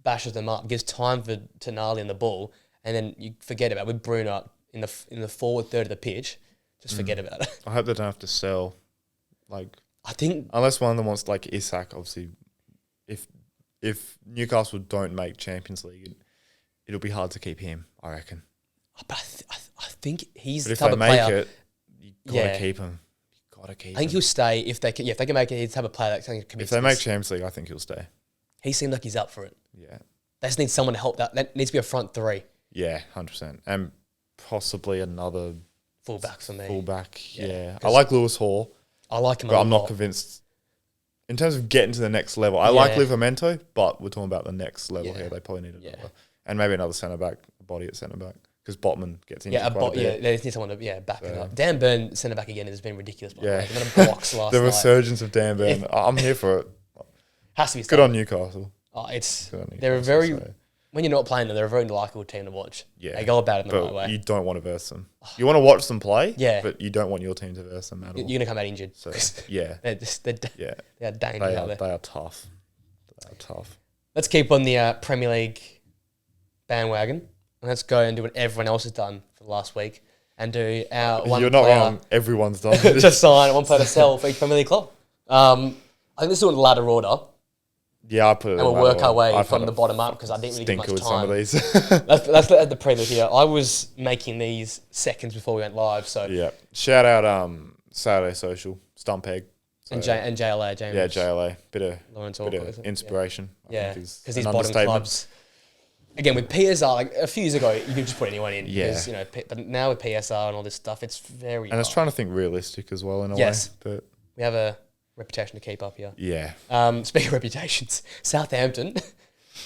bashes them up, gives time for Tonali and the ball, and then you forget about it. With Bruno in the forward third of the pitch, just forget about it. I hope they don't have to sell. I think unless one of them wants Isak, obviously, if Newcastle don't make Champions League, it'll be hard to keep him. I reckon. But I think he's the type of player. If they make it, you gotta keep him. You gotta keep him. I think he'll stay if they can. Yeah, if they can make it, he's the type of player that can commit. If they make Champions League, I think he'll stay. He seemed like he's up for it. Yeah. They just need someone to help that. That needs to be a front 3. Yeah, 100%. And possibly another fullback for me. Yeah. I like Lewis Hall. I like him but I'm not convinced. In terms of getting to the next level, I like Livramento, but we're talking about the next level here. They probably need another. And maybe another centre-back, body at centre-back. Because Botman gets injured quite a bit. They just need someone to back it up. Dan Burn, centre-back again, has been ridiculous. Yeah. The box last night. The resurgence of Dan Burn. I'm here for it. Has to be good on Newcastle. Oh, they're a very when you're not playing them, they're a very likable team to watch. Yeah, they go about it in the right way. You don't want to verse them. You want to watch them play. Yeah, but you don't want your team to verse them at all. You're gonna come out injured. So yeah, they're dangerous out there. They are tough. Let's keep on the Premier League bandwagon and let's go and do what everyone else has done for the last week and do our one. You're not wrong. Everyone's done to sign, one player to sell for each Premier League club. I think this is doing ladder order. Yeah, I put it. And we'll work our way from the bottom up because I didn't really get much time. Some of these. Let's let the prelude here. I was making these seconds before we went live, so yeah. Shout out Saturday Social Stump Egg. So, and JLA, James. yeah, JLA, Lawrence bit Orco, of inspiration. Yeah, I think is because these an bottom understatement. clubs. Again, with PSR, like a few years ago, you could just put anyone in. Yeah. Because, but now with PSR and all this stuff, it's very And it's hard. trying to think realistic as well in a Yes. way. But We have a reputation to keep up here. yeah, Speaking of reputations, Southampton,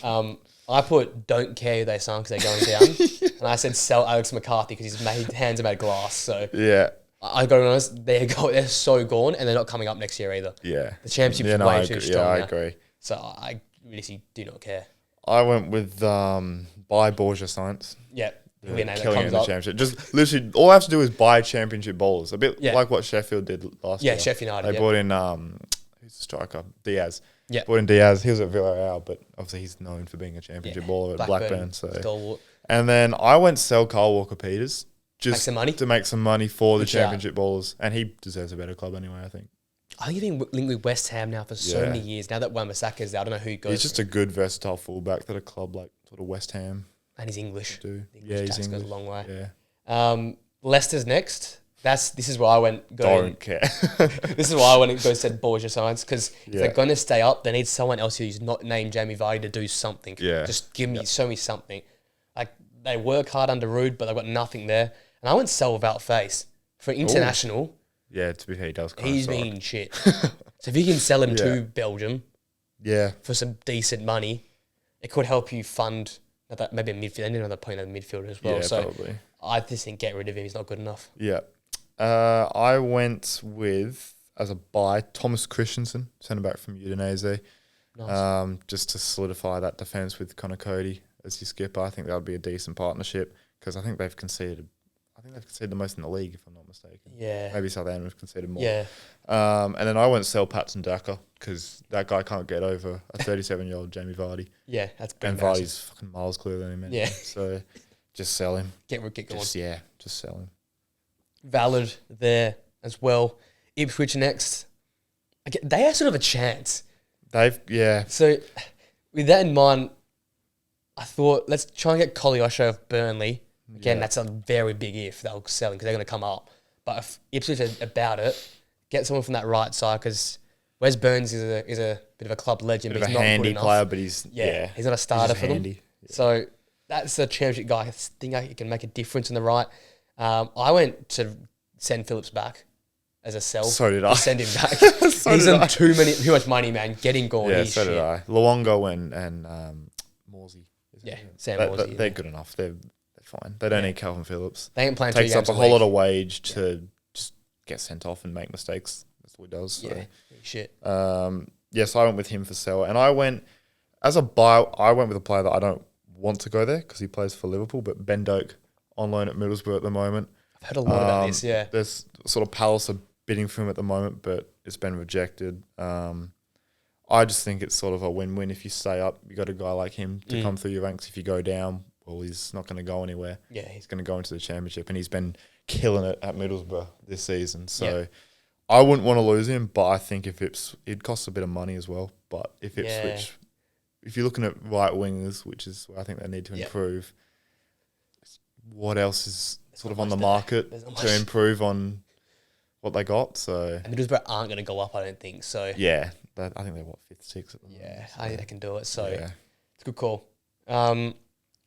I put don't care who they sign because they're going down. And I said sell Alex McCarthy because his hands are made of glass. So yeah, I got to be honest, they're so gone and they're not coming up next year either. yeah. The championship's Yeah, no, way I too agree. strong Yeah, I now. agree. So I really do not care. I went with buy Borgia Science. Yeah. He'll be a name that Killing it comes in the up. championship. Just literally, all I have to do is buy championship bowlers. A bit Yeah. like what Sheffield did last year. Yeah, Sheffield United. They Yeah. brought in who's the striker? Diaz. Yeah. Brought in Diaz. He was at Villarreal, but obviously he's known for being a championship bowler at Blackburn. So, Stalwart. and then I went sell Carl Walker Peters just Make some money? to make some money for the Good shout. championship bowlers, and he deserves a better club anyway. I think I think he's been linked with West Ham now for so Yeah. many years. Now that Wan-Bissaka's there, I don't know who goes. he's just a good versatile fullback that a club like sort of West Ham and he's English. do. The Yeah, he's tax goes English. a long way. Yeah, Leicester's next. This is where I went. don't care. This is why I went and said Borgia Science because if Yeah. they're going to stay up, they need someone else who's not named Jamie Vardy to do something. Yeah. Just show me something. Like they work hard under Rude, but they've got nothing there. And I went sell without face for international. Yeah, to be fair, he does. He's been shit. So if you can sell him Yeah. to Belgium Yeah, for some decent money, it could help you fund maybe a midfield. They need another point of the midfielder as well. yeah, So probably. I just think get rid of him. He's not good enough. Yeah. I went with, as a buy, Thomas Christensen, centre back from Udinese, Nice. just to solidify that defence with Connor Cody as your skipper. I think that would be a decent partnership because I think they've conceded the most in the league, if I'm not mistaken. Yeah. Maybe Southampton have conceded more. Yeah. And then I went sell Patson Daka because that guy can't get over a 37-year-old Jamie Vardy. Yeah. That's pretty And massive. Vardy's fucking miles clearer than him. Anyway. Yeah. So just sell him. Get going. Just sell him. Valid there as well. Ipswich next. Again, they have sort of a chance. Yeah. So with that in mind, I thought let's try and get Kolyosho of Burnley. Again, Yeah. that's a very big if they'll sell him because they're going to come up. But if Ipswich are about it, get someone from that right side because Wes Burns is a bit of a club legend, Bit but of he's a not handy good enough. player, but he's He's not a starter just for them. handy. So that's a championship guy. I think he can make a difference in the right. I went to send Phillips back as a sell. So did I. Send him back. So He's did on I. too much money, man. Get him going. Yeah, He's so shit. did I. Luongo and Morsey. Yeah, Sam Morsey. They're good enough. They're fine. They don't need Calvin Phillips. They ain't playing Takes 2 up games a whole lot week. of wage to just get sent off and make mistakes. That's what he does. So. Yeah, shit. So I went with him for sell. And I went, as a buy, I went with a player that I don't want to go there because he plays for Liverpool, but Ben Doak on loan at Middlesbrough at the moment. I've heard a lot about this. Yeah, There's sort of Palace are bidding for him at the moment, but it's been rejected. I just think it's sort of a win-win. If you stay up, you got a guy like him to come through your ranks. If you go down, well, he's not going to go anywhere. yeah. He's going to go into the championship, and he's been killing it at Middlesbrough this season. So I wouldn't want to lose him, but I think if it costs a bit of money as well. But if Ipswich, if you're looking at right wingers, which is where I think they need to improve, what else is sort of on the market to improve on what they got? So And Middlesbrough aren't going to go up, I don't think. So yeah, I think they're fifth, sixth at the moment. yeah, I think they can do it. So Yeah. it's a good call. All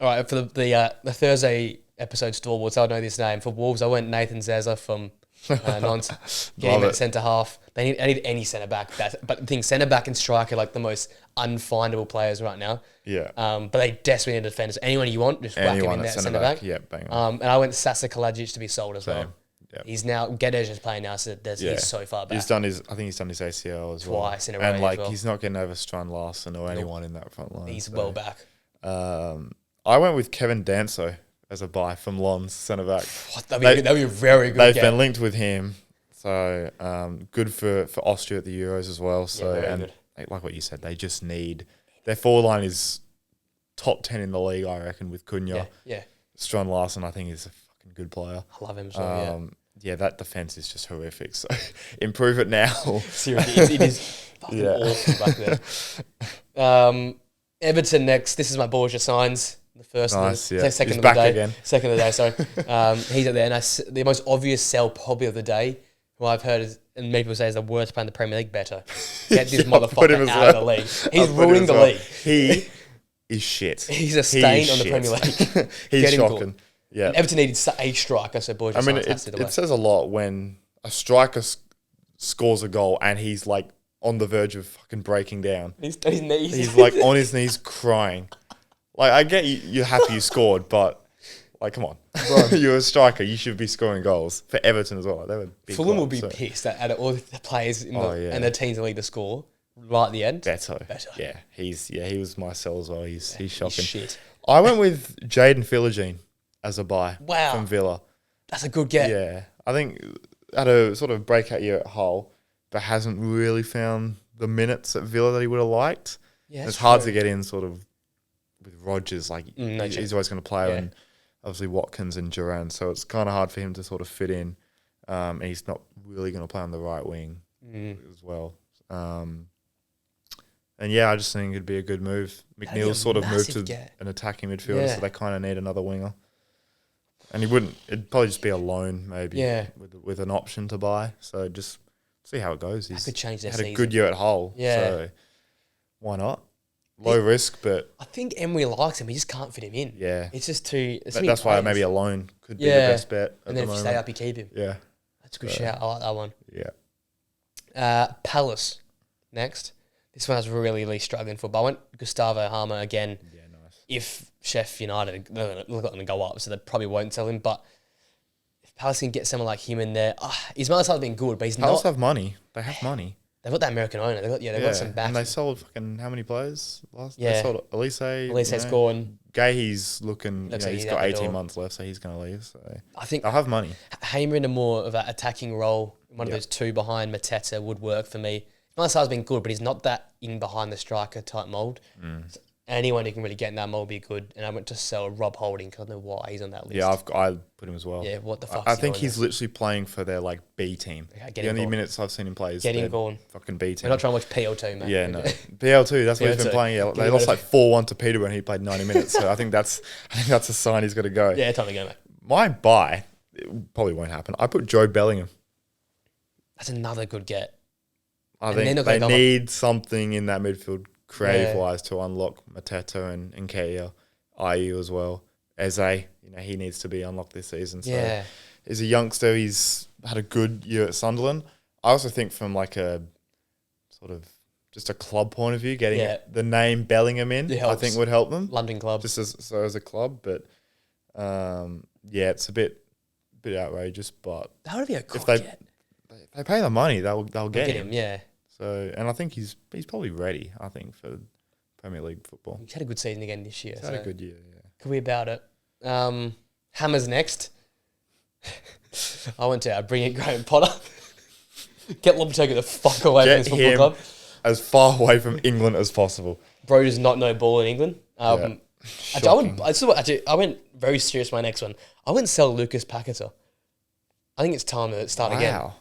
right, for the Thursday episode stalwarts, I know this name. For Wolves, I went Nathan Zaza from Nantes. Get him Love at it. centre half. I need any centre back. But the thing, centre back and striker are like the most unfindable players right now. Yeah. But they desperately need defenders. Anyone you want, just whack him Anyone in at there, centre back. Yeah, bang on. And I went Sasa Kalajic to be sold as well. Same. Yeah. He's now Gedej is playing now, so he's so far back. I think he's done his ACL as well. Twice in a row And as like well. he's not getting over Strand Larson or anyone in that front line. He's so. well back. I went with Kevin Danso as a buy from Lons, centre back. That'd be a very good They've game. been linked with him, so good for Austria at the Euros as well. So very and good. like what you said, they just need their forward line is top 10 in the league, I reckon, with Cunha. Yeah. Strand Larson, I think, is a fucking good player. I love him as well, Yeah, that defense is just horrific. So improve it now. Seriously, it is fucking awful back there. Everton next. This is my Borgia signs. The first, Nice, of yeah. second He's of back the day. again. Second of the day, sorry. He's up there, and the most obvious sell probably of the day, who I've heard is and many people say is the worst player in the Premier League, Beto. Get this Yeah, I'll put him motherfucker as out of the well. league. I'll He's put him ruining as the well. league. He is shit. He's a stain He on the shit. Premier League. He's Get him shocking. gone. Yeah. And Everton needed a striker, so boys I just mean, passed it away. it says a lot when a striker scores a goal and he's like on the verge of fucking breaking down. He's on his knees. He's like on his knees crying. Like, I get you're happy you scored, but like, come on. You're a striker. You should be scoring goals for Everton as well. They were big Fulham will clubs, be so. pissed at all the players in Yeah. and the teams in the league to score right at the end. Beto. Beto. Yeah, he was my sell as well. He's shocking. Shit. I went with Jaden Philogene as a buy Wow. from Villa. That's a good get. Yeah, I think had a sort of breakout year at Hull, but hasn't really found the minutes at Villa that he would have liked. Yeah, It's hard to get in sort of with Rodgers. Like no he's always going to play, Yeah. and obviously Watkins and Duran. So it's kind of hard for him to sort of fit in. And he's not really going to play on the right wing as well. And yeah, I just think it'd be a good move. That'd be a McNeil's sort of moved massive to get. an attacking midfielder, Yeah. so they kind of need another winger. And he wouldn't. It'd probably just be a loan, maybe. Yeah. With an option to buy. So just see how it goes. He's could change their had a season. good year at Hull. Yeah. So why not? Low risk, but I think Emery likes him. He just can't fit him in. yeah. It's just too. That's why maybe a loan could be the Yeah. best bet. And then if you stay up, you keep him. Yeah. That's a good shout. I like that one. Yeah. Palace next. This one I was really struggling for, but I went Gustavo Harmer again. Yeah, nice. If Sheffield United, they're going to go up, so they probably won't sell him. But if Palace can get someone like him in there, his miles have been good, but he's Palace not. have money. They have money. They've got that American owner. They've got some backs. And they sold fucking how many players last? Yeah. They sold Elise. Elise's gone. Gahey's looking. Looks like He's he's got out the 18 door. months left, so he's going to leave. So I think they'll have money. Hamer in a more of an attacking role, one of those two behind Mateta would work for me. Marcel's been good, but he's not that in behind the striker type mould. So anyone who can really get in that mould would be good. And I went to sell Rob Holding because I don't know why he's on that list. Yeah, I put him as well. Yeah, what the fuck? I think he's literally playing for their like B team. Okay, get the him only going. minutes I've seen him play is Get him their going. fucking B team. We're not trying to watch PL2, mate. Yeah, no. BL2, that's what he's been PL2. playing. Yeah, Give they him lost a- like 4-1 to Peter when he played 90 minutes. So I think that's a sign he's got to go. Yeah, time to go, mate. My buy, it probably won't happen. I put Joe Bellingham. That's another good get. I And they're think not they gonna go need something in that midfield creative-wise to unlock Mateta and Nketiah, IU as well. Eze, he needs to be unlocked this season. So Yeah. he's a youngster. He's had a good year at Sunderland. I also think from like a sort of just a club point of view, getting the name Bellingham in, It I think helps. would help them. London club. Just as a club, but it's a bit outrageous. But That would be a good if they get. they pay the money, they'll get Get him. him, yeah. So, and I think he's probably ready. I think for Premier League football. He's had a good season again this year. He's had a good year. Yeah. Could be about it. Hammer's next. I went to bring in Graham Potter. Get Lopetegui the fuck away from Get this football him club. as far away from England as possible. Bro does not know ball in England. Actually, Shocking. I went very serious with my next one. I went sell Lucas Paqueta. I think it's time to start again. Wow.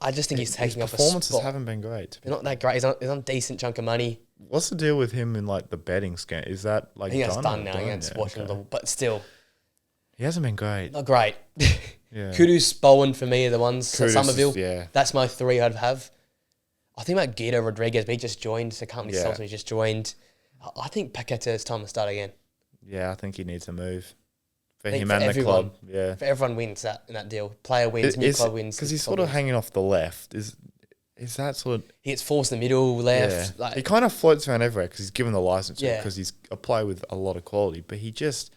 I just think he's taking His up a performances spot. haven't been great. They're not that great. He's on a decent chunk of money. What's the deal with him in like the betting scam? Is that like I think that's done done or now done? against Yeah, Washington. okay. But still, He hasn't been great. not great. Yeah. Kudus, Bowen for me are the ones. Kudus is- Somerville. yeah. That's my three I'd have. I think about Guido Rodriguez, but he just joined. So can't really Yeah. sell him. He just joined. I think Paqueta, it's time to start again. Yeah, I think he needs a move for I think him for and the everyone. club. Yeah. If everyone wins in that deal, player wins, new club wins. Because he's club sort of wins. hanging off the left. Is that sort of... He gets forced in the middle, left. Yeah. Like, He kind of floats around everywhere because he's given the license Yeah. because he's a player with a lot of quality, but he just...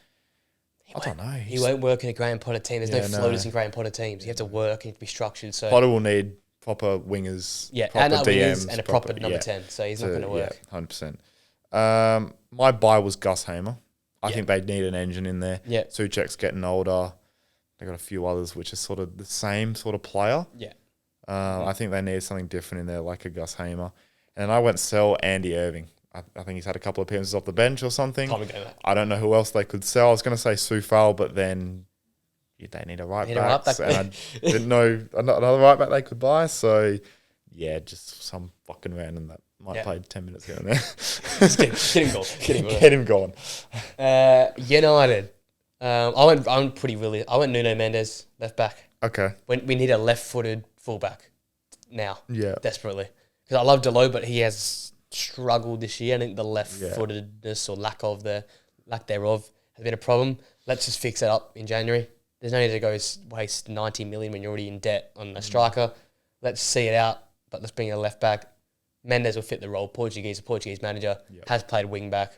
I don't know. he won't work in a Graham Potter team. There's Yeah, no no. floaters in Graham Potter teams. You have to work. You have to be structured. So Potter will need proper wingers, and proper a DMs, and a proper number 10. So he's not going to work. Yeah, 100%. My buy was Gus Hamer. I think they need an engine in there. Yeah. Souček's getting older. They got a few others which are sort of the same sort of player. Yeah. I think they need something different in there, like a Gus Hamer. And I went sell Andy Irving. I think he's had a couple of appearances off the bench or something. Time to go, mate. I don't know who else they could sell. I was going to say Soufal, but then they need a right Need a right back. back. And I didn't know another right back they could buy. So, yeah, just some fucking random that might play 10 minutes here and there. Just get him going. Get him going. United. I went Nuno Mendes, left back. Okay. When we need a left-footed fullback now, Yeah. desperately. Because I love Delo, but he has struggled this year. I think the left-footedness or lack thereof has been a problem. Let's just fix it up in January. There's no need to go waste 90 million when you're already in debt on a striker. Let's see it out, but let's bring a left back. Mendes will fit the role. Portuguese manager, has played wing back.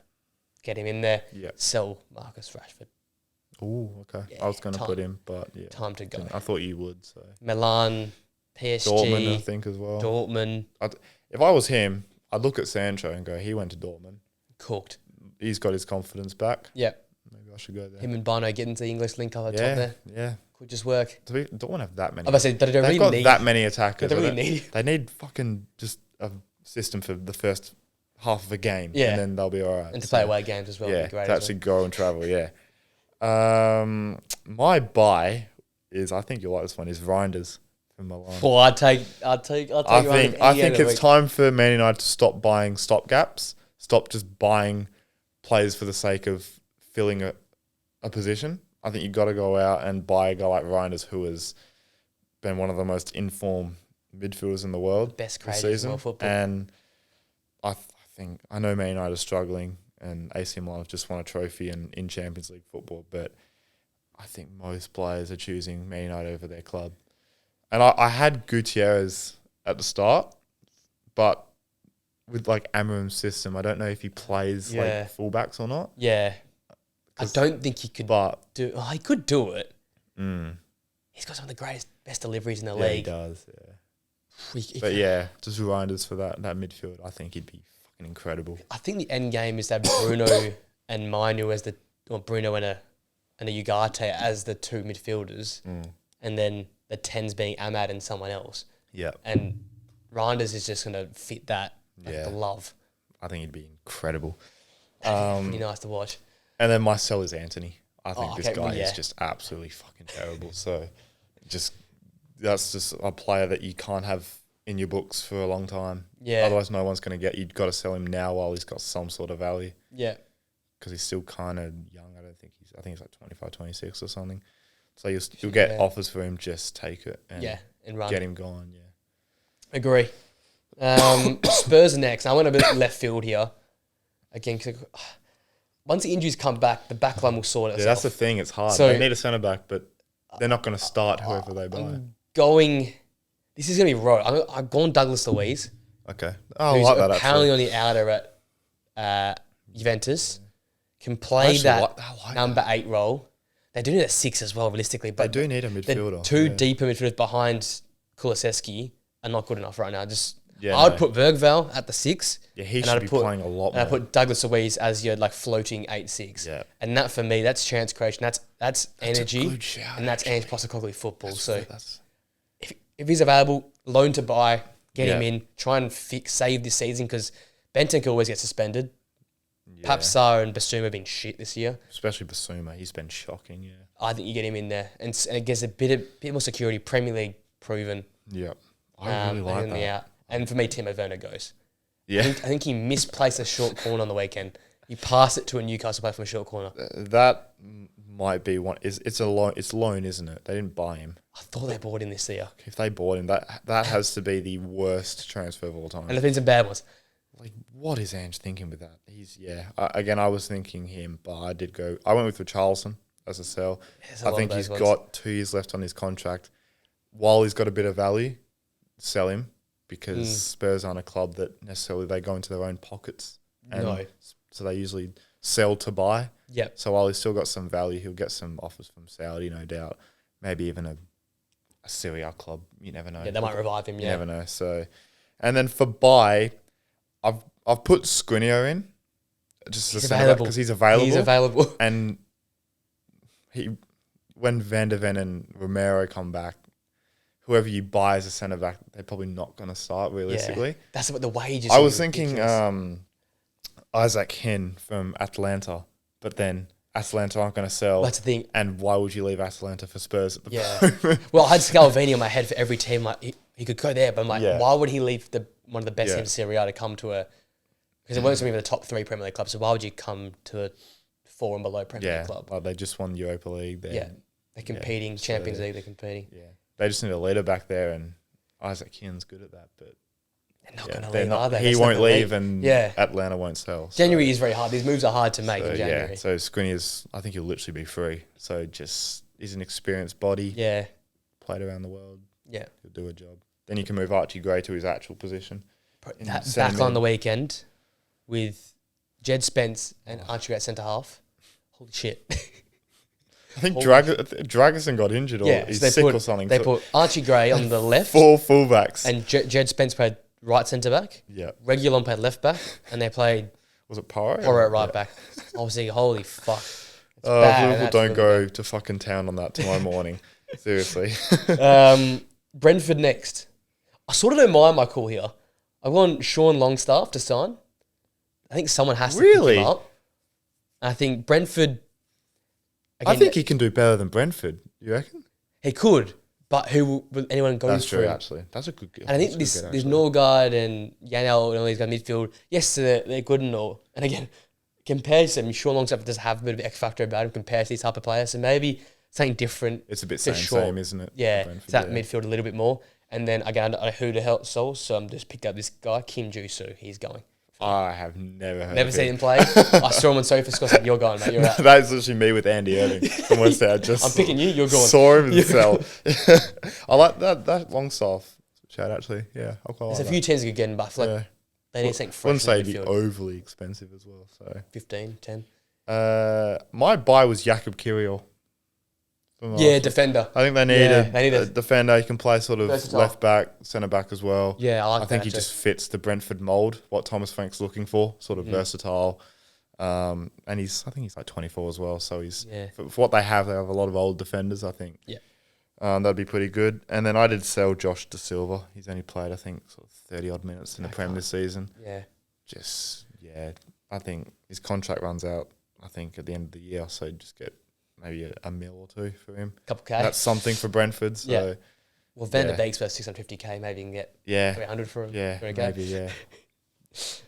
Get him in there. Yep. Sell Marcus Rashford. Oh, okay. Yeah, I was going to put him, but yeah. Time to go. I thought you would. So Milan, PSG. Dortmund, I think, as well. Dortmund. If I was him, I'd look at Sancho and go, he went to Dortmund. Cooked. He's got his confidence back. Yep. Maybe I should go there. Him and Bono getting to the English link up the top there. Yeah. Could just work. Don't have that many. I said, they They've really got need that many attackers. They really need. They need fucking just a system for the first half of a game. Yeah. And then they'll be all right. And to play away games as well. Yeah, Would be great to actually go and travel, yeah. My buy is, I think you'll like this one, is Reinders from Milan. Well, I think it's time for Man United to stop buying stopgaps, stop just buying players for the sake of filling a position. I think you've got to go out and buy a guy like Reinders, who has been one of the most informed midfielders in the world best this creators season. in world football. And I know Man United are struggling and AC Milan have just won a trophy in Champions League football, but I think most players are choosing Man United over their club. And I had Gutierrez at the start, but with like Amarim's system, I don't know if he plays like fullbacks or not. Yeah. I don't think he could do. Oh, he could do it. He's got some of the best deliveries in the league. He does. Yeah, just Reinders for that midfield. I think he'd be fucking incredible. I think the end game is to have Bruno and Mainu Bruno and a Ugarte as the two midfielders, and then the 10s being Ahmad and someone else. Yeah, and Reinders is just going to fit that like the love. I think he'd be incredible. Be nice to watch. And then my sell is Anthony. I think this guy is just absolutely fucking terrible. So that's just a player that you can't have in your books for a long time. Yeah. Otherwise, no one's going to get. You've got to sell him now while he's got some sort of value. Yeah. Because he's still kind of young. I think he's like 25, 26 or something. So you'll get offers for him. Just take it and run. Get him going. Yeah. Agree. Spurs are next. I went a bit left field here. Again, cause once the injuries come back, the back line will sort itself. Yeah, that's the thing. It's hard. So, they need a centre back, but they're not going to start whoever they buy. This is going to be road. I've gone Douglas Luiz. Okay. Oh, I like that apparently on the outer at Juventus. Can play that number 8 role. They do need a 6 as well, realistically. But they do need a midfielder. The two deeper midfielders behind Kulusevski are not good enough right now. I would put Bergvall at the 6. Yeah, he should be playing a lot more. And I put Douglas Luiz as your floating 8-6. Yeah. And that for me, that's chance creation. That's energy. A good shout, and that's Ange Postecoglou football. If he's available, loan to buy, get him in, try and save this season because Benton could always get suspended. Yeah. Papsar and Basuma have been shit this year. Especially Basuma. He's been shocking, yeah. I think you get him in there. And it gives a bit more security. Premier League proven. Yeah. I really like that. And for me, Timo Werner goes. Yeah. I think he misplaced a short corner on the weekend. He passed it to a Newcastle player from a short corner. That might be one. It's a loan. It's loan, isn't it? They didn't buy him. I thought they bought him this year. If they bought him, that has to be the worst transfer of all time. And there's been some bad ones. Like, what is Ange thinking with that? Again, I was thinking him, but I went with Richarlison as a sell. I think he's got 2 years left on his contract. While he's got a bit of value, sell him because Spurs aren't a club that necessarily they go into their own pockets. So they usually sell to buy. Yep. So while he's still got some value, he'll get some offers from Saudi, no doubt. Maybe even a Serie A club. You never know. Yeah, they might revive him, You never know. So, and then for buy, I've put Skriniar in, just because he's available. He's available, and when Van de Ven and Romero come back, whoever you buy as a centre back, they're probably not going to start realistically. Yeah, that's what the wages. I was thinking Isaac Hen from Atlanta, but then Atlanta aren't going to sell. That's the thing. And why would you leave Atlanta for Spurs at the moment? Well, I had Scalvini on my head for every team. Like he could go there, but I'm like, why would he leave one of the best teams in Serie A to come to a? Because it works with me with the top 3 Premier League clubs. So why would you come to a 4 and below Premier League club? Like they just won Europa League. They're competing Champions League. They're competing. Yeah, they just need a leader back there, and Isaac Kearns good at that, but they're not going to leave, are they? He That's won't not gonna leave, and Atlanta won't sell. January is very hard. These moves are hard to make in January. Yeah, so Squinny I think he'll literally be free. So he's an experienced body. Yeah. Played around the world. Yeah. He'll do a job. Then you can move Archie Gray to his actual position. Back on the weekend with Jed Spence and Archie Gray at centre half. Holy shit. I think Dragerson got injured or he's sick or something. They put Archie Gray on the left. 4 fullbacks. And Jed Spence played right centre back. Yeah. Regulon played left back. And they played... Was it Porro? Porro at right back. I was thinking, holy fuck. Liverpool don't go to fucking town on that tomorrow morning. Seriously. Brentford next. I sort of don't mind my call here. I want Sean Longstaff to sign. I think someone has to pick him up. I think Brentford... Again, I think he can do better than Brentford. You reckon? He could, but who will anyone go for? That's true, actually. That's a good guess. And I think this Norgard and Yanel and all these guys midfield, yes, they're good and all. And again, compared to them, Sean Longstaff does have a bit of X factor about him compared to these type of players. So maybe something different. It's a bit same, isn't it? Yeah, it's that midfield a little bit more. And then again, I don't know who the hell it sells, so I'm just picked up this guy, Kim Joo-soo. He's going. I have never heard Never seen him play. I saw him on SofaScore. Like, you're going, mate. You're out. That's literally me with Andy Irving. From West End. I'm picking you. You're going. Saw him in the cell. I like that Longstaff chat, actually. Yeah, I'll call it. There's a few teams that could get him, but I feel like they need something fresh. I wouldn't say it'd be overly expensive as well. So 15, 10. My buy was Jakob Kirill. Yeah, defender. I think they need a defender. He can play sort of left back, centre back as well. Yeah, I think he just fits the Brentford mould, what Thomas Frank's looking for, sort of versatile. And I think he's like 24 as well. So he's for what they have a lot of old defenders, I think. Yeah. That'd be pretty good. And then I did sell Josh Da Silva. He's only played, I think, sort of 30 odd minutes in the Prem this season. Yeah. I think his contract runs out, I think, at the end of the year. So just get maybe a mil or two for him. Couple K. That's something for Brentford. So. Yeah. Well, Van der Beek's worth 650K. Maybe you can get 300 for him. Yeah, for a maybe,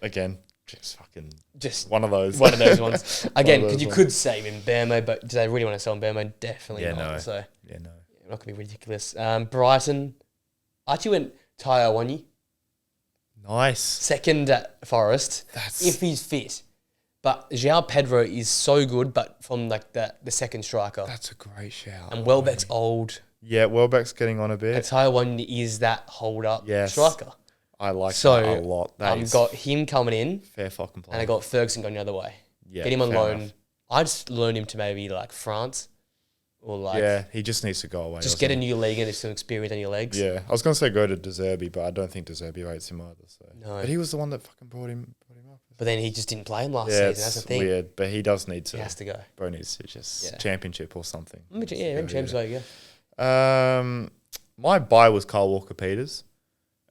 Again, just one of those. One of those ones. Again, because you could save him Bermo, but do they really want to sell him Bermo? Definitely not. No. So no. Not going to be ridiculous. Brighton. Archie went Taiwo Wanyi. Nice. Second at Forest. If he's fit. But João Pedro is so good, but from like the second striker. That's a great shout. And Welbeck's old. Yeah, Welbeck's getting on a bit. And Taiwo Wanyi is that hold-up striker. I like that a lot. I've got him coming in. Fair fucking play. And I got Ferguson going the other way. Yeah, get him on loan. enough. I just loan him to maybe like France. Or like he just needs to go away. Just get a new league and there's some experience on your legs. Yeah, I was going to say go to De Zerbi, but I don't think De Zerbi rates him either. So. No. But he was the one that fucking brought him up. But then he just didn't play him last season. That's the thing. Weird, but he does need to. He has to go. Bro needs to just championship or something. Maybe championship, yeah. My buy was Kyle Walker-Peters,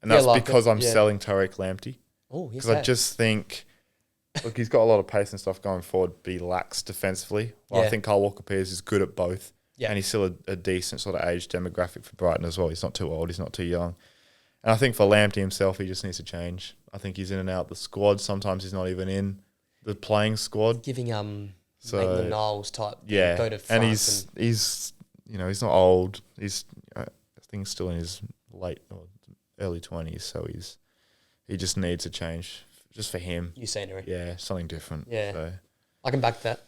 and that's because I'm selling Tariq Lamptey. Oh, because I just think, look, he's got a lot of pace and stuff going forward, but he lacks defensively. Well, I think Kyle Walker-Peters is good at both. Yeah. And he's still a decent sort of age demographic for Brighton as well. He's not too old. He's not too young. And I think for Lamptey himself, he just needs to change. I think he's in and out the squad. Sometimes he's not even in the playing squad. Giving Maitland Niles type. Yeah, and he's he's not old. He's I think he's still in his late or early 20s. So he just needs a change just for him. New scenery. Yeah, something different. Yeah, so. I can back that.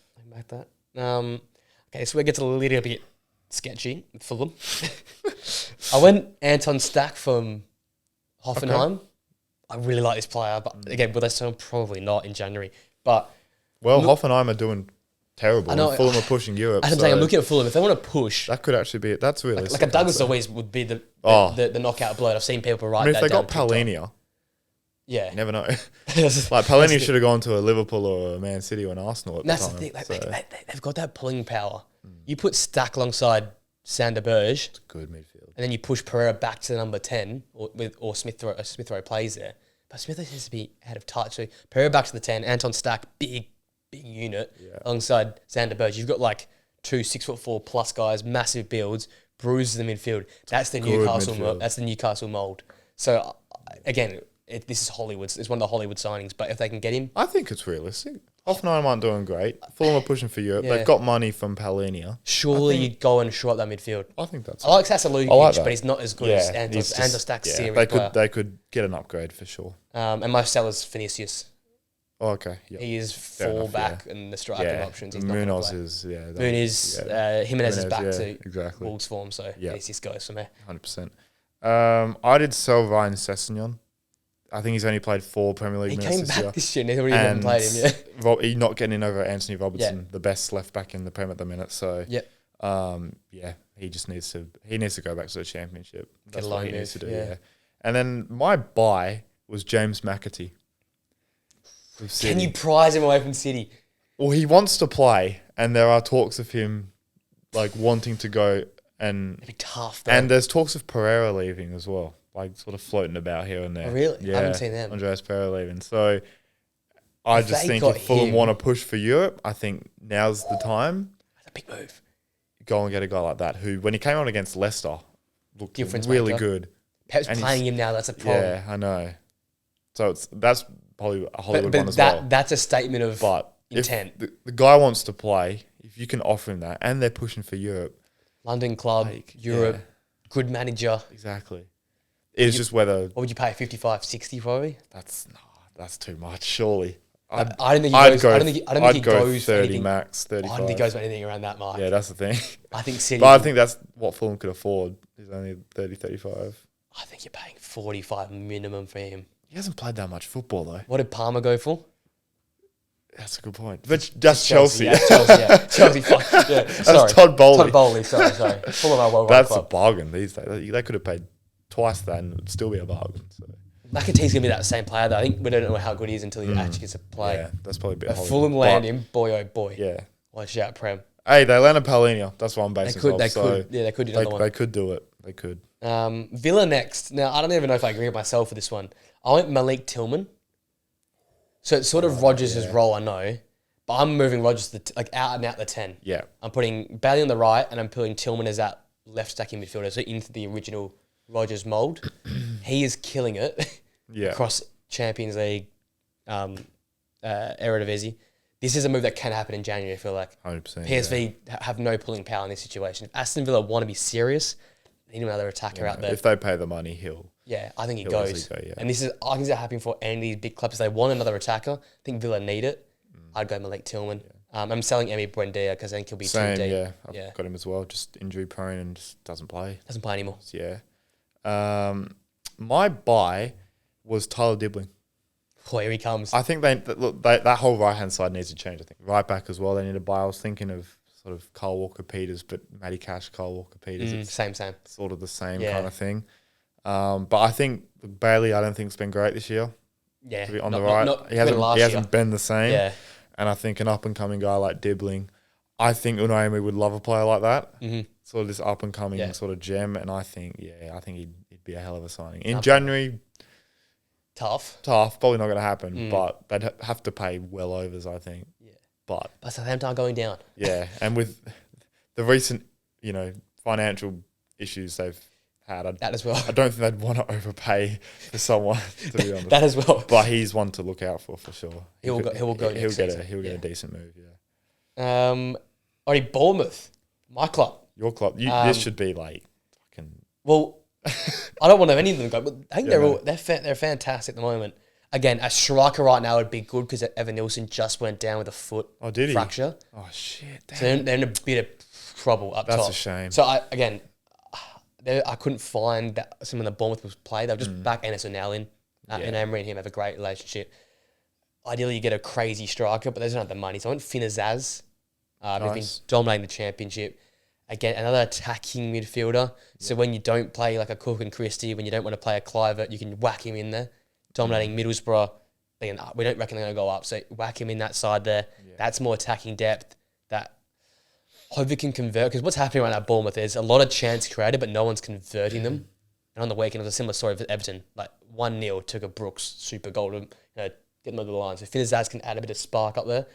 Okay, so it gets a little bit sketchy with Fulham. I went Anton Stack from Hoffenheim. Okay. I really like this player, but again, will they sell him? Probably not in January. But Hoffenheim are doing terrible. And Fulham are pushing Europe. I'm saying I'm looking at Fulham. If they want to push, that could actually be it. That's realistic. Like a Douglas Luiz would be the knockout blow. I've seen people write that down. If they got Palhinha, you never know. Like Palhinha should have gone to a Liverpool or a Man City or an Arsenal at the time. That's the thing. Like, they've got that pulling power. You put Stack alongside Sander Berge. It's a good midfield. And then you push Pereira back to number 10 or Smith Rowe plays there. But Smith Rowe seems to be out of touch. So Pereira back to the 10, Anton Stack, big unit alongside Sander Berge. You've got like 2 6'4" plus guys, massive builds, bruises in the midfield. That's the Newcastle mould. So again, this is Hollywood. It's one of the Hollywood signings. But if they can get him, I think it's realistic. Hoffenheim aren't doing great. Fulham are pushing for Europe. Yeah. They've got money from Palhinha. Surely you'd go and shore up that midfield. I think that's. I like Sassalukic, I like that. but he's not as good as he's Antos just- Stack's yeah, serious they could get an upgrade for sure. And my seller's Vinicius. Oh, okay. Yeah. He is Fair enough, fullback and the striking Yeah. options. He's not going to Munoz play. is Jimenez is back to exactly Wolves form, so Vinicius goes for me. 100%. I did sell Ryan Sessegnon. I think he's only played 4 Premier League He minutes came this back year. this year and he haven't played him yet. He's not getting in over Anthony Robertson, the best left back in the Prem at the minute. So he just needs to go back to the Championship. That's what he needs to do. Yeah. And then my buy was James McAtee. Can you prize him away from City? Well, he wants to play, and there are talks of him like wanting to go, and It'd be tough though. and there's talks of Pereira leaving as well, like sort of floating about here and there. Oh, really? Yeah, I haven't seen them. Andreas Pereira leaving. So I If just they think got if Fulham him- want to push for Europe, I think now's the time. That's a big move. Go and get a guy like that who, when he came on against Leicester, looked Difference really maker. good. Pep's And playing him now. That's a problem. Yeah, I know. So that's probably a Hollywood but one as well. that's a statement of But intent. if the guy wants to play, if you can offer him that, and they're pushing for Europe, London club, like, Europe, yeah. good manager. Exactly. It's just whether What would you pay? 55, 60 probably. that's too much. Surely, I don't think he goes. I don't think he go goes for 30 anything. max, 35. I don't think he goes for anything around that mark. Yeah, that's the thing. I think City. But I think that's what Fulham could afford. Is only 30, 35. I think you're paying 45 minimum for him. He hasn't played that much football though. What did Palmer go for? That's a good point. But that's Chelsea. Yeah, Chelsea. Yeah. Chelsea. Fuck. Yeah. Sorry. Todd Bowley. Todd Bowley. Sorry. Fulham are well-run That's a club. bargain these days. They could have paid twice that and it would still be a bargain. So. McAtee's gonna be that same player though. I think we don't know how good he is until he actually gets to play. Yeah, that's probably a bit. If Hollywood. Fulham land But, him, boy oh boy. Yeah. Watch out, Prem. Hey, they landed Palhinha. That's what I'm basing They it off. So could do another one. they could do it. They could. Villa next. Now, I don't even know if I agree with myself for this one. I went Malik Tillman. So it's sort of Rodgers' role, I know. But I'm moving Rodgers out and out the 10. Yeah. I'm putting Bailey on the right and I'm putting Tillman as that left stacking midfielder, so into the original Rodgers mould. He is killing it Yeah. across Champions League, Eredivisie. This is a move that can happen in January, I feel like. 100%. PSV have no pulling power in this situation. If Aston Villa want to be serious, they need another attacker out there. If they pay the money, I think he he'll goes. easily go, yeah. And I think it's happening for any of these big clubs. If they want another attacker, I think Villa need it. I'd go Malik Tillman. I'm selling Emi Buendia because I think he'll be Same, too deep. yeah. I've got him as well. Just injury prone and just doesn't play. Doesn't play anymore. Yeah. My buy was Tyler Dibbling. Oh, here he comes. I think that whole right hand side needs to change. I think right back as well. They need to buy. I was thinking of sort of Kyle Walker Peters, but Matty Cash, Kyle Walker Peters. It's Same. sort of the same kind of thing. But I think Bailey, I don't think it's been great this year. Yeah, To be on the right, he hasn't been the same. Yeah. And I think an up and coming guy like Dibbling, I think Unai would love a player like that. Mm-hmm. Sort of this up and coming sort of gem. And I think he'd be a hell of a signing in January. Tough, probably not going to happen, but they'd have to pay well overs, I think. Yeah. But Southampton are going down. yeah, and with the recent, financial issues they've had, That as well. I don't think they'd want to overpay for someone, to be honest. That as well. But he's one to look out for sure. He'll get a decent move, yeah. Already Bournemouth, my club. Your club, this should be like fucking. Well, I don't want to have any of them go, but I think they're fantastic at the moment. Again, a striker right now would be good because Evan Nilsson just went down with a foot fracture. Oh shit! Damn. So they're in a bit of trouble up top. That's a shame. So I couldn't find some of the Bournemouth was play. They'll just back Anderson now in. And Emery and him have a great relationship. Ideally, you get a crazy striker, but they don't have the money. So I went Finazaz. Who's been dominating the championship. Again, another attacking midfielder. So when you don't play like a Cook and Christie, when you don't want to play a Clivert, you can whack him in there. Dominating Middlesbrough. Again, we don't reckon they're going to go up. So whack him in that side there. Yeah. That's more attacking depth. That hopefully can convert. Because what's happening right now at Bournemouth is a lot of chance created, but no one's converting them. And on the weekend, it was a similar story for Everton. Like 1-0 took a Brooks super goal to get them over the line. So Finazaz can add a bit of spark up there.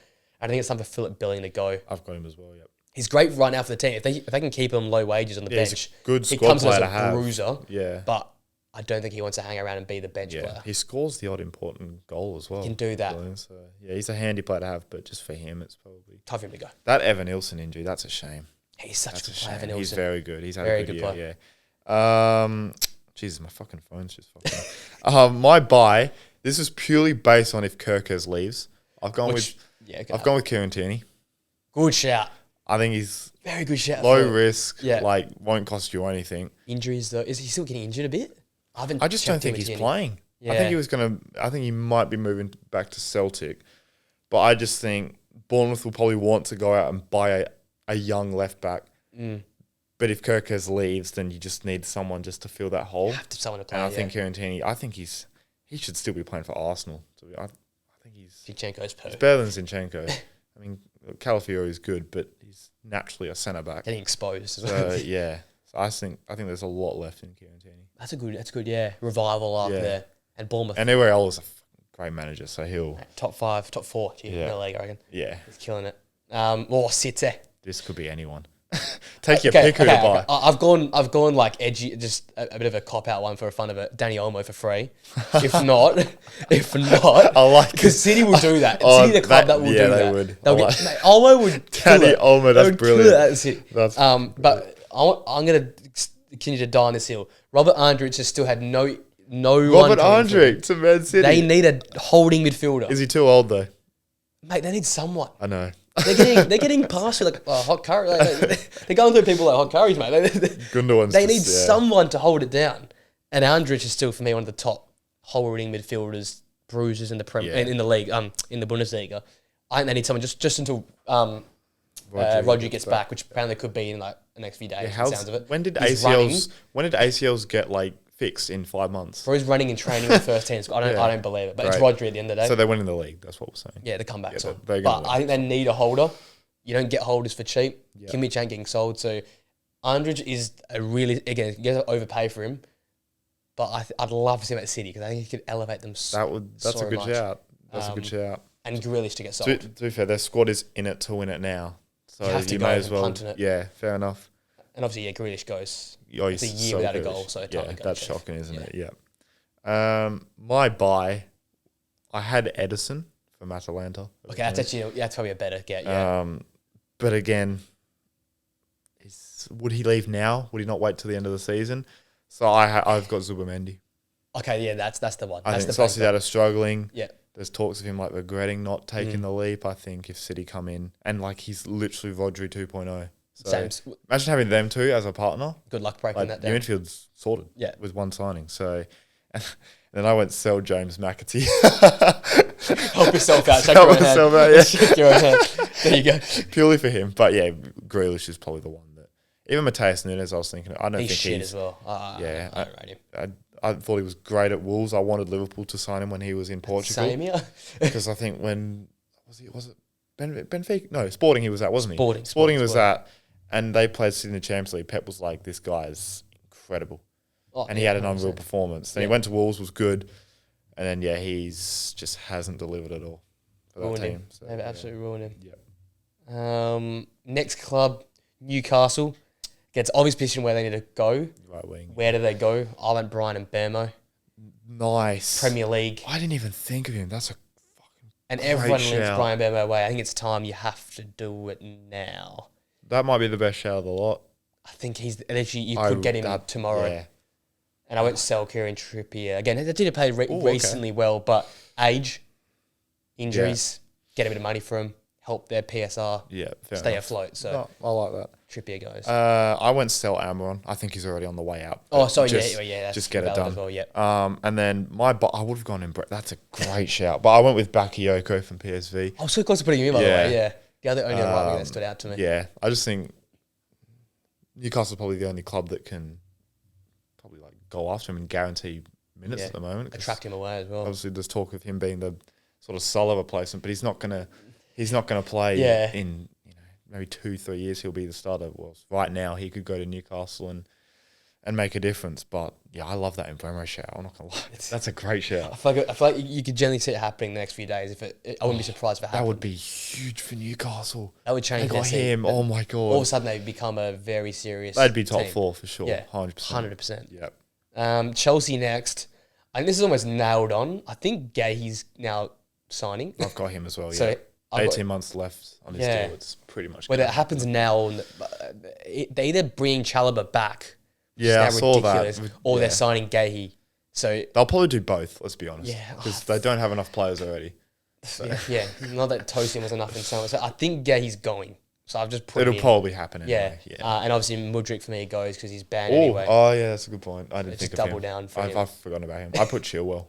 I think it's time for Philip Billing to go. I've got him as well, yep. He's great right now for the team. If they can keep him low wages on the bench, he's a good he squad comes player as to a have. bruiser. Yeah. But I don't think he wants to hang around and be the bench player. He scores the odd important goal as well. He can do that. So, yeah, he's a handy player to have, but just for him, it's probably Tough for him to go. That Evan Nilsson injury. That's a shame. He's such a good player, Evan Nilsson. He's very good. He's had a good year. Yeah. Jesus, my fucking phone's just fucking. My buy. This is purely based on if Kirkers leaves. I've gone with Kieran Tierney. Good shout. I think he's very good shout. Low risk. Yeah. Like won't cost you anything. Injuries though. Is he still getting injured a bit? I just don't think he's playing. Yeah. I think he might be moving back to Celtic, but I just think Bournemouth will probably want to go out and buy a young left back. But if Kirkers leaves, then you just need someone just to fill that hole. You have to someone to play. And I think Kieran Tierney. I think he should still be playing for Arsenal. I think Zinchenko's he's better than Zinchenko. I mean, Calafiori is good, but he's naturally a centre back. Getting exposed. So yeah. So I think there's a lot left in Kieran Tierney. That's good. Yeah, revival arc there, and Bournemouth. And Everell is a great manager, so he'll top 5, top 4 in the league, I reckon. Yeah, he's killing it. Or City. This could be anyone. Take your pick who to buy. I've gone like edgy, just a bit of a cop out one for a fun of it. Danny Olmo for free. If not, I like because City will do that. City, the club that will do that. They would. Olmo would. Danny Olmo, that's brilliant. That's but I'm gonna continue to die on this hill. Robert Andrich has still had no Robert Andrich to Man City. They need a holding midfielder. Is he too old though? Mate, they need someone. I know. They're getting past you like hot curry. They're going through people like hot curries, mate. They need someone to hold it down. And Andrich is still for me one of the top holding midfielders, bruisers in the in the league, in the Bundesliga. I think they need someone just until Rodri gets back, which apparently could be in like the next few days. Yeah, sounds of it. When did ACLs get like fixed in 5 months? For his running and training with the first team, I don't believe it. But it's Rodri at the end of the day. So they're winning the league. That's what we're saying. Yeah, the comeback. But I think they need a holder. You don't get holders for cheap. Yep. Kimmich ain't getting sold. So Andrich is a really, again, you have to overpay for him. But I'd love to see him at City because I think he could elevate them That's a good shout. That's a good shout. And Grealish to get sold. To be fair, their squad is in it to win it now. So you may as well. Yeah, fair enough. And obviously, Grealish goes. It's a year without a goal, so that's shocking, isn't it? Yeah. My buy, I had Edison from Atalanta. Okay, that's probably a better get. Yeah. But again, would he leave now? Would he not wait till the end of the season? So I've got Zubamendi. Okay, yeah, that's the one. I think Sociedad are struggling. Yeah. There's talks of him like regretting not taking the leap. I think if City come in and like he's literally Rodri 2.0. So imagine having them two as a partner. Good luck breaking that down. Your midfield's sorted. Yeah. With one signing. So and then I went sell James McAtee. Help yourself out. Shake your own hand. There you go. Purely for him. But yeah, Grealish is probably the one that even Mateus Nunes I was thinking I don't think he's shit as well. I don't rate him. I thought he was great at Wolves. I wanted Liverpool to sign him when he was in Portugal. Same here. Because I think when was it Benfica? No, Sporting he was at, wasn't he? Sporting he was at, and they played in the Champions League. Pep was like, this guy is incredible. And he had an unreal performance. Then he went to Wolves, was good. And then, he's just hasn't delivered at all for that team. So, they've absolutely ruined him. Yeah. Next club, Newcastle. Gets obvious position where they need to go. Right wing. Where do they go? I went Brian and Bermo. Nice. Premier League. I didn't even think of him. That's a fucking And everyone links Brian Bermo away. I think it's time you have to do it now. That might be the best shout of the lot. I think he's literally, you could get him tomorrow. Yeah. And I went sell Kieran Trippier. Again, they did play recently well, but age, injuries, get a bit of money for him, help their PSR stay afloat. So I like that. Trippier goes. I went sell Amaron. I think he's already on the way out. Oh, sorry, that's just get it done. As well, yeah. And then I would have gone in. That's a great shout. But I went with Bakayoko from PSV. I was so close to putting him in, by the way. Yeah, the only other one that stood out to me. Yeah, I just think Newcastle's probably the only club that can probably like go after him and guarantee minutes at the moment. Attract him away as well. Obviously, there's talk of him being the sort of Sulla replacement, but he's not gonna play in maybe 2-3 years. He'll be the starter. Well, right now he could go to Newcastle and make a difference. But yeah, I love that Mbeumo shout. I'm not gonna lie, that's a great shout. I feel like you could generally see it happening the next few days. I wouldn't be surprised if it happened. That would be huge for Newcastle. That would change. They got him. Oh my god! All of a sudden they become a very serious. They'd be top team. 4 for sure. Yeah, 100%. 100%. Yep. Chelsea next. And this is almost nailed on. I think Gahey's now signing. I've got him as well. So Yeah, I've got- 18 months left on his Yeah. deal. It's pretty much. Whether it gone. happens now, they either bring Chalobah back, which is Yeah, I now saw ridiculous, that. or they're Yeah. signing Gahey. So They'll probably do both. Let's be honest. Yeah. because they don't have enough players already. yeah, not that Tosin was enough in summer. So I think Gahey's going. So I've just put It'll him in. probably happen Yeah, anyway. Yeah. and obviously Mudryk for me goes because he's banned Oh, anyway. yeah, that's a good point. I didn't Just think of double him. down for him. I've forgotten about him. I put Chilwell.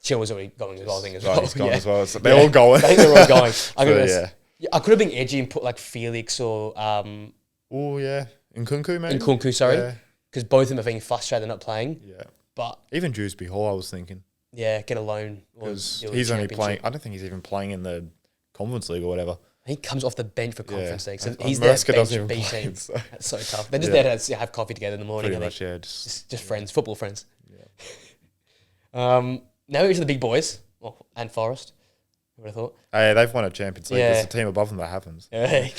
Chill was already going as well, I think, as Oh, well. he's gone Yeah. as well. So they're all going. I think they're all going. So, yeah. I could have been edgy and put like Felix or Oh, yeah. Nkunku, maybe? Nkunku, sorry, Yeah. because both of them are being frustrated they're not playing. Yeah. But Even Dewsbury Hall, I was thinking. yeah, get a loan. Or Because deal with he's only Championship. playing. I don't think he's even playing in the Conference League or whatever. He comes off the bench for Conference Yeah. League, so And he's there Maresca bench doesn't even B play, team. so- That's so tough. They're just Yeah. there to have coffee together in the morning. Pretty I much, think. yeah. Just friends, football friends. Now we're to the big boys, and Forest. I would have thought. Hey, they've won a Champions League. Yeah. There's a team above them that happens. Hey.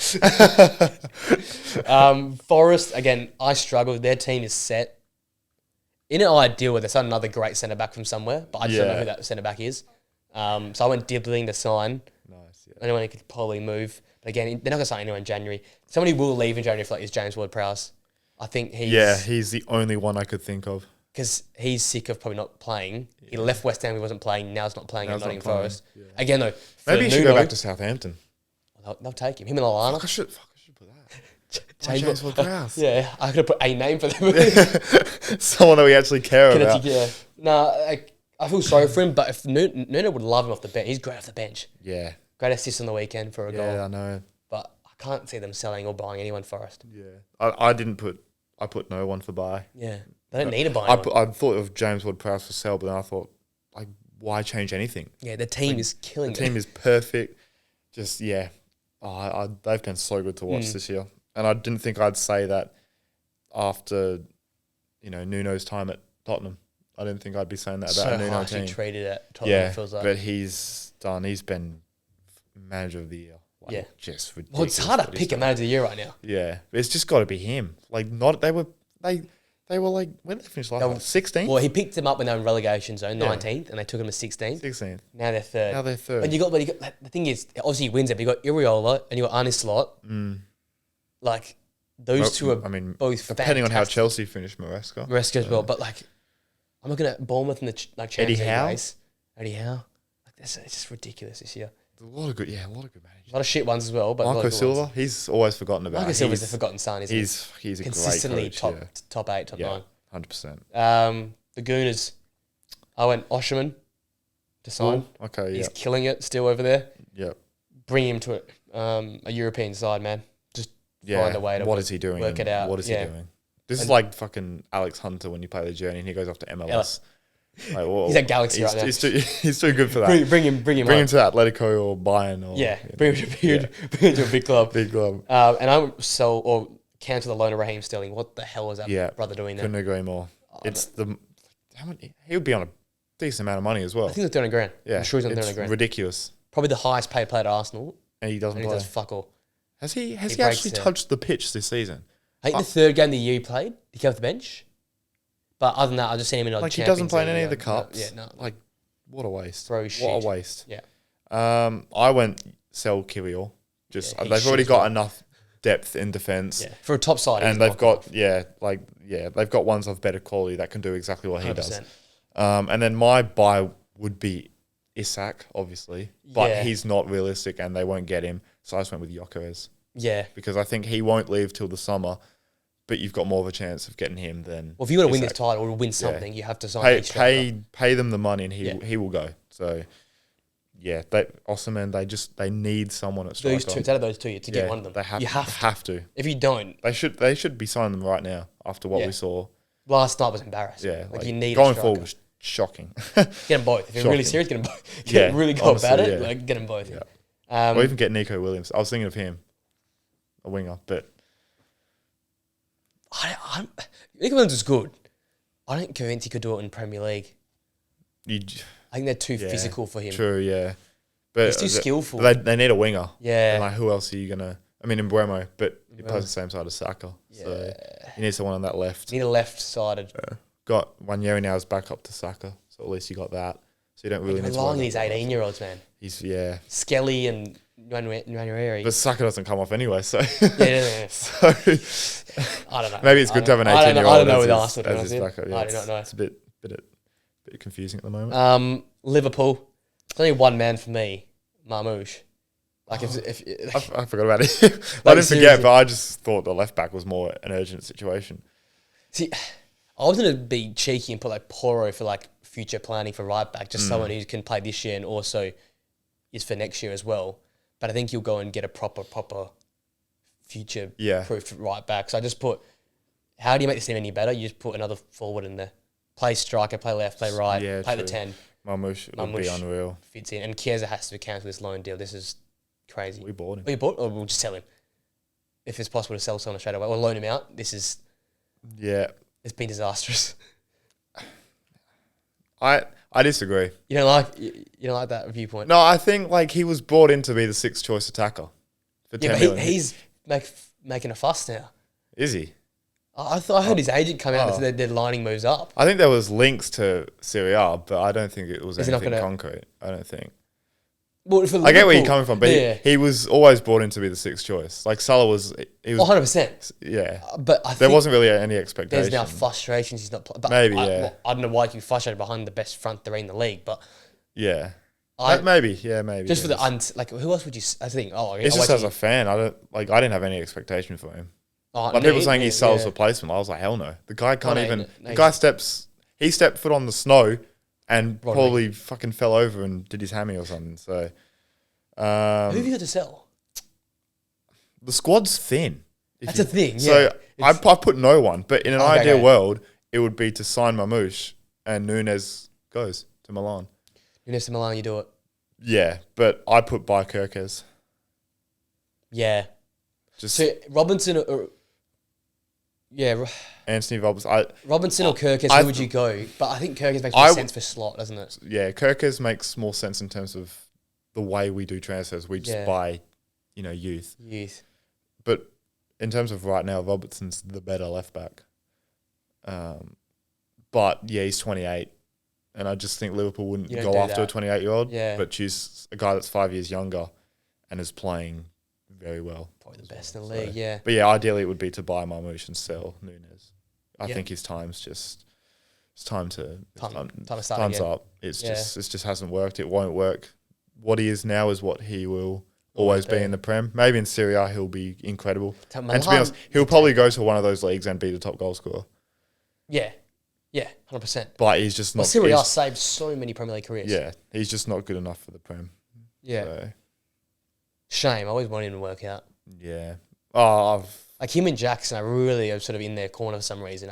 Forest, again, I struggle. Their team is set. In an ideal where they sign another great centre back from somewhere, but I just don't know Yeah. who that centre back is. So I went Dibbling to sign. Nice, yeah. Anyone who could probably move. But again, they're not going to sign anyone in January. Somebody will leave in January for like is James Ward-Prowse. I think He's the only one I could think of. because he's sick of probably not playing. He left West Ham, he wasn't playing. Now he's not playing Now at he's not Nottingham playing, Forest. yeah. Again, though, for Maybe he should Nuno, go back to Southampton. they'll take him. Him and Alana. I should put that. James James Ward-Prowse. Yeah, I could have put a name for them. Someone that we actually care about. Yeah. Nah, I feel sorry for him, but if Nuno would love him off the bench. He's great off the bench. Yeah. Great assist on the weekend for a Yeah, goal. I know. But I can't see them selling or buying anyone Forest. Yeah. I put no one for buy. Yeah. They don't need to buy I anyone. thought of James Ward-Prowse for sale, but then I thought, like, why change anything? Yeah, the team is killing The team is perfect. Just, yeah. They've been so good to watch this year. And I didn't think I'd say that after, Nuno's time at Tottenham. I didn't think I'd be saying that about a so Nuno harshly team. treated at Tottenham, Yeah, it feels like. but he's been manager of the year. Like, Yeah. just ridiculous. Well, it's hard to what he's pick a done. manager of the year right now. Yeah, but it's just got to be him. Like, they were like, when did they finish last? They were- 16th, Well, he picked them up when they were in relegation zone, Yeah. 19th, and they took him to 16th. 16th. Now they're third. Now they're third. But you got the thing is, obviously he wins it, but you got Iriola and you got Arne Slot. Like, those two are both depending on how fantastic. Chelsea finish Maresca. Maresca as well, but like, I'm looking at Bournemouth in the Champions League Howe? race. Eddie Howe. Like, it's just ridiculous this year. A lot of good managers. A lot of shit ones as well, but a lot Marco of good Silva, ones. he's always forgotten about. Marco Silva's the forgotten son, isn't he? He's a Consistently great coach, top 8, top 9. 100%. The Gooners, I went Osherman to sign. Okay, He's yeah, killing it still over there. yeah, Bring him to a European side, man. Just yeah. find a way to What is he doing? work it out. What is Yeah. he doing? This is And- like fucking Alex Hunter when you play the Journey and he goes off to MLS. Like, whoa, He's at Galaxy right now. He's too good for that. Bring him Bring up. him to Atletico or Bayern or Yeah, bring him to a big club. big club. And I would sell or cancel the loan of Raheem Sterling. What the hell is that Yeah, brother doing there? couldn't agree more. It's he would be on a decent amount of money as well. I think he's doing $100,000. Yeah, I'm sure he's on it's 300,000. ridiculous, Probably the highest paid player at Arsenal, and he doesn't and he play. does fuck all. Has he He breaks actually it. touched the pitch this season? I think the third game of the year he played, he came off the bench. But other than that, I just seen him in Like he doesn't play in any of the No, cups. yeah, no. Like what a waste. Bro, What shit. a waste. Yeah. I went sell Kirill. Just Yeah, he they've should already as well. got enough depth in defence. Yeah. For a top side, he's And they've knocked got they've got ones of better quality that can do exactly what he does. 100%. And then my buy would be Isak, obviously, but Yeah. he's not realistic, and they won't get him. So I just went with Gyökeres Yeah. because I think he won't leave till the summer, but you've got more of a chance of getting him than. Well, if you want to win this Isak. title or win something, you have to sign Pay each striker. pay them the money, and Yeah. he will go. So yeah, Osimhen, they need someone at striker. Those two, out of those two, to get one of them. They have, you have to. If you don't, They should be signing them right now after what Yeah. we saw. last night was embarrassing. Yeah, like you need going a striker. forward was shocking. Get them both. If you're really Shocking. serious, get them both. Yeah, Really go honestly, about it. yeah. Like get them both. Yeah. Or even get Nico Williams. I was thinking of him, a winger, but Nick Williams is good. I don't convince he could do it in Premier League. you. I think they're too Yeah, physical for him. True, yeah. But He's too skillful. They need a winger. Yeah. And like, who else are you gonna? I mean, but he plays the same side as Saka, so you need someone on that left. You need a left-sided got Ranieri now as backup to Saka, so at least you got that. So you don't really need to rely on worry these about 18-year-olds, man. He's Skelly and Ranieri. but Saka doesn't come off anyway, so Yeah. so I don't know. maybe it's good to have an 18-year-old. I don't know with Arsenal. as his backup. Yeah, I do not know. It's a bit confusing at the moment. Liverpool. It's only one man for me, Marmoush. Like if I forgot about it. Like, I didn't forget, seriously. but I just thought the left back was more an urgent situation. See, I was gonna be cheeky and put like Poro for like future planning for right back, just someone who can play this year and also is for next year as well. But I think you'll go and get a proper future proof right back. So I just put, how do you make this team any better? You just put another forward in there. Play striker, play left, play right, play the 10. Marmoush would be unreal. Fits in. And Chiesa has to cancel this loan deal. This is crazy. We bought him. Oh, you bought, or we'll just sell him. If it's possible to sell someone straight away or loan him out, it's been disastrous. I disagree. You don't like that viewpoint? No, I think like he was brought in to be the sixth choice attacker for 10 million. He's making a fuss now. Is he? I heard his agent come out and said they're lining moves up. I think there was links to Serie A, but I don't think it was anything concrete. I don't think. Well, I get where you're coming from, but he was always brought in to be the sixth choice. Like Salah was 100%. Yeah, but I think there wasn't really any expectation. There's now frustrations he's not playing. Maybe, I don't know why you can be frustrated behind the best front three in the league, but yeah, maybe. Just for the who else would you? I think. It's just as a fan, I didn't have any expectation for him. Like people saying he's Salah's replacement, I was like, hell no. The guy can't even. The guy stepped foot on the snow and probably fucking fell over and did his hammy or something. So, who have you got to sell? The squad's thin. That's a thing. So I put no one, but in an ideal world, it would be to sign Marmoush and Nunes goes to Milan. Nunes to Milan, you do it. Yeah, but I put by Kirkes. Yeah. So Robinson or Anthony Robinson. Robinson or Kirkes, who would you go? But I think Kirkes makes more sense for slot, doesn't it? Yeah, Kirkes makes more sense in terms of the way we do transfers. We just buy, youth. But in terms of right now, Robertson's the better left back. But yeah, he's 28. And I just think Liverpool wouldn't go after a 28-year-old, but choose a guy that's 5 years younger and is playing very well. Probably the best in the league, yeah. But yeah, ideally it would be to buy Marmoush and sell Nunes. I think his time's just... It's time to start time's again. Up. It just hasn't worked. It won't work. What he is now is what he will always be in the Prem. Maybe in Serie A he'll be incredible. And to be honest, he'll probably go to one of those leagues and be the top goal scorer. Yeah. Yeah, 100%. But he's just not... Well, Serie A saved so many Premier League careers. Yeah, he's just not good enough for the Prem. Yeah. So. Shame. I always wanted him to work out. Yeah. Like him and Jackson, I really am sort of in their corner for some reason.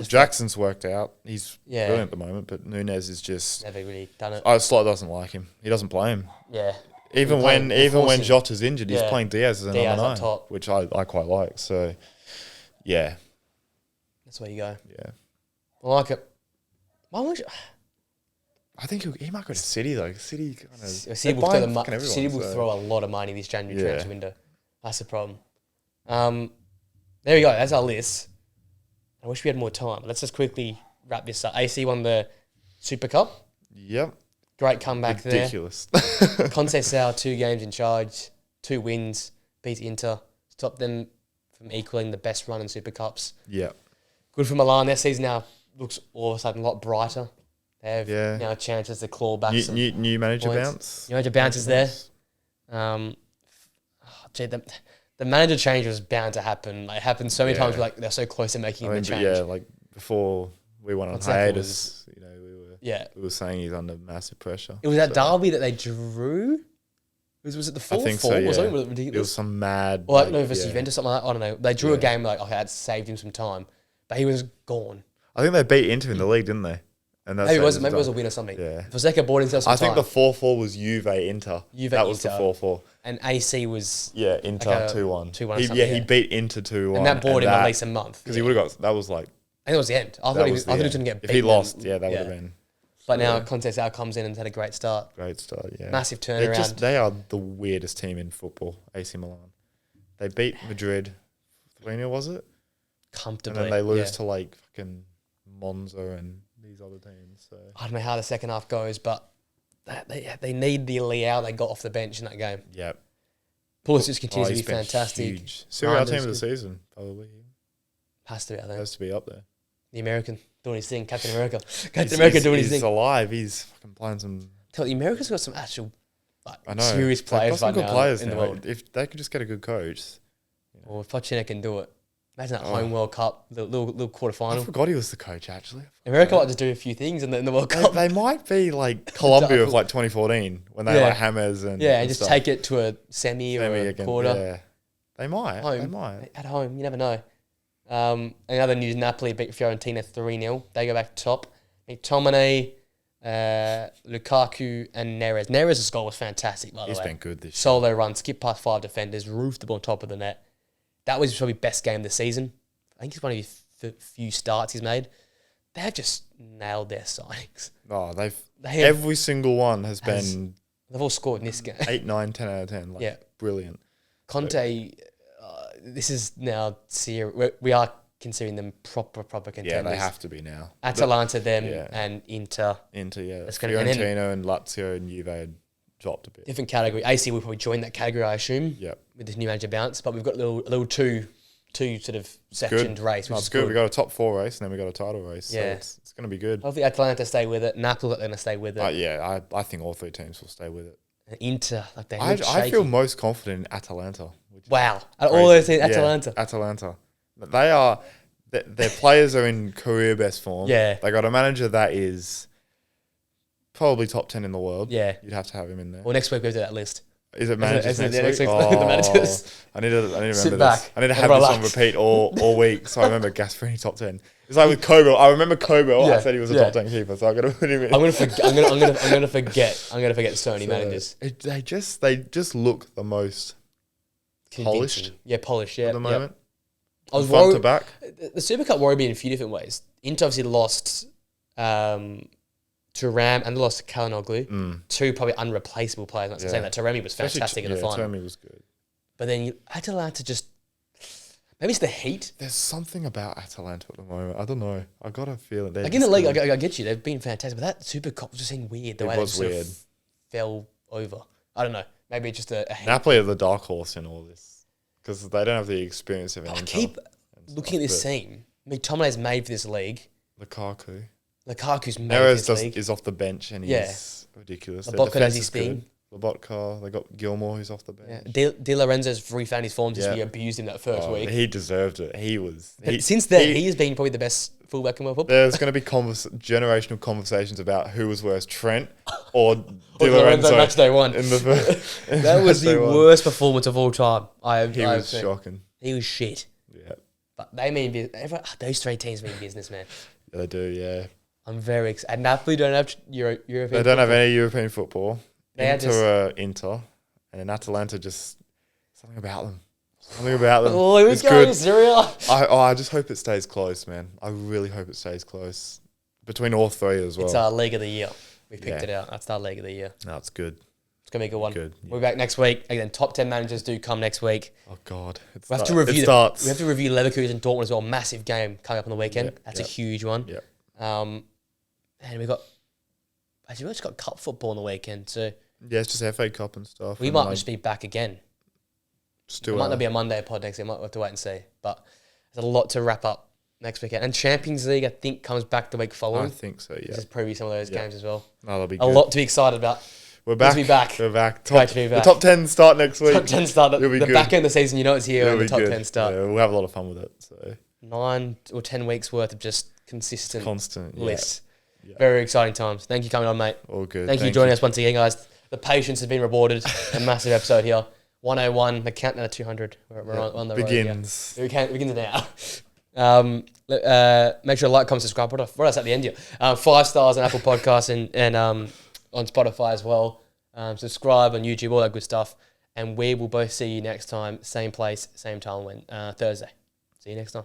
Jackson's worked out. He's brilliant at the moment, but Nunes is just... Never really done it. Slot doesn't like him. He doesn't play him. Yeah. Even when Jota's injured, he's playing Diaz as a number 9, top. Which I quite like. So, yeah. That's where you go. Yeah. I like it. I think he might go to City though. City will throw a lot of money this January transfer window. That's the problem. There we go. That's our list. I wish we had more time. Let's just quickly wrap this up. AC won the Super Cup. Yep. Great comeback Ridiculous. there. Conceição, 2 games in charge, 2 wins, beat Inter, stopped them from equaling the best run in Super Cups. Yeah. Good for Milan. Their season now looks all of a sudden a lot brighter. They have now chances to claw back new manager points. bounce. New manager bounce is there. The manager change was bound to happen. Like, it happened so many times. Like they're so close to making the change. Yeah, like before we went on hiatus, we were saying he's under massive pressure. It was that derby that they drew. Was it the 4-4? I think so, yeah. Was something ridiculous? It was some mad... Or versus Juventus, something like that. I don't know. They drew a game that saved him some time. But he was gone. I think they beat Inter in the league, didn't they? And that's maybe it was a win or something. Yeah. Fonseca bought himself some time. I think the 4-4 was Juve-Inter. That was the 4-4. And AC was... Yeah, Inter 2-1. 2-1 he beat Inter 2-1. And that bought him at least a month. Because he would have got... That was like... I think it was the end. I thought he was going to get beat. If he lost, that would have been... But now Conceição comes in and had a great start. Yeah. Massive turnaround. They are the weirdest team in football, AC Milan. They beat Madrid 3-0, was it? Comfortably. And then they lose to fucking Monza and these other teams. So I don't know how the second half goes, but they need the Leao they got off the bench in that game. Yep. Pulisic continues to he's be been fantastic. Huge. Serie A team of the good. season, probably. Has to be, I think. Has to be up there. The American doing his thing, Captain America. Captain America doing his thing. He's alive. He's fucking playing some. Tell you, the America's got some actual I know. serious players right now in the world. If they could just get a good coach. Or if Pochettino can do it. Imagine that home World Cup, the little quarterfinal. I forgot he was the coach, actually. America might just do a few things in the World Cup. They might be like Colombia of like 2014 when they like Hammers and just stuff. take it to a semi or a quarter. Yeah. They might. Home. They might. At home, you never know. Another news: Napoli beat Fiorentina 3-0. They go back top. McTominay, Lukaku, and Neres. Neres' goal was fantastic, by the way. He's been good this year. Solo run, skip past 5 defenders, roofed the ball on top of the net. That was probably best game of the season. I think it's one of his few starts he's made. They have just nailed their signings. Oh, every single one has been. They've all scored in this game. 8, 9, 10 out of 10. Like, brilliant. Conte, this is now serious. We are considering them proper contenders. Yeah, they have to be now. Atalanta, and Inter. Fiorentina and Lazio and Juve had dropped a bit. Different category. AC will probably join that category, I assume. Yep. With this new manager bounce, but we've got a little two sort of sectioned race, which is good. We got a top 4 race and then we got a title race. Yeah, so it's going to be good. Hopefully Atalanta stay with it. Napoli are going to stay with it. I think all 3 teams will stay with it. And Inter, like I feel most confident in Atalanta. Wow, all those teams, Atalanta. Yeah, Atalanta. They are. Their players are in career best form. Yeah, they got a manager that is probably top 10 in the world. Yeah, you'd have to have him in there. Well, next week we do that list. Is it managers next week? The managers. I need to remember Sit back this. I need to have this on repeat all week, so I remember Gasperini top 10. It's like with Kobo. I remember Kobo. I said he was a top 10 keeper, so I'm gonna put him in. I'm gonna forget so many managers. They just look the most polished. Yeah, polished. Yeah, at the moment. Yep. I was front worried, to back. The Super Cup worried me in a few different ways. Inter obviously lost Thuram and lost to Kalinoglu. 2 probably unreplaceable players. Not to say that Taremi was fantastic in the final. Taremi was good. But then Atalanta just maybe it's the heat. There's something about Atalanta at the moment. I don't know. I got a feeling like in the league. I get you. They've been fantastic, but that Super Cup just seemed weird. The way they sort of fell over. I don't know. Maybe it's just a heat. Napoli are the dark horse in all this because they don't have the experience of. I keep looking at this team. McTominay's made for this league. Lukaku's made for this league. Is off the bench and he's ridiculous. Lobotka does his thing. Lobotka, they got Gilmore who's off the bench. Yeah. Di Lorenzo's refound his form since we abused him that first week. He deserved it. Since then, he has been probably the best fullback in world football. There's going to be generational conversations about who was worse, Trent or Di Lorenzo. Match day one. That was the worst performance of all time. He was shocking. He was shit. Yeah. But they mean those 3 teams mean business, man. Yeah, they do, yeah. I'm very excited. And Napoli don't have European They don't have any European football. Inter, and then Atalanta just something about them. Something about them. Oh, here we go, Syria. I just hope it stays close, man. I really hope it stays close between all 3 as well. It's our league of the year. We picked it out. That's our league of the year. No, it's good. It's gonna be a good one. Good. We'll be back next week. Again, top 10 managers do come next week. Oh God, We have to review Leverkusen and Dortmund as well. Massive game coming up on the weekend. That's a huge one. Yeah. And we've just got cup football on the weekend too. Yeah, it's just FA Cup and stuff. We might just be back again. It might not be a Monday pod next week. Might have to wait and see. But there's a lot to wrap up next weekend. And Champions League, I think, comes back the week following. I think so, yeah. Just preview some of those games as well. No, that'll be a lot to be excited about. We're back. We're back. The top 10 start next week. Top 10 start. The back end of the season, it's here and the top 10 start. Yeah, we'll have a lot of fun with it. So 9 or 10 weeks worth of just constant lists. Yeah. Very exciting times. Thank you for coming on, mate. All good. Thank you for joining us once again, guys. The patience has been rewarded. A massive episode here. 101, the countdown to 200. We're on the road. Begins now. Make sure to like, comment, subscribe. What else at the end here? 5 stars on Apple Podcasts and on Spotify as well. Subscribe on YouTube, all that good stuff. And we will both see you next time. Same place, same time, Thursday. See you next time.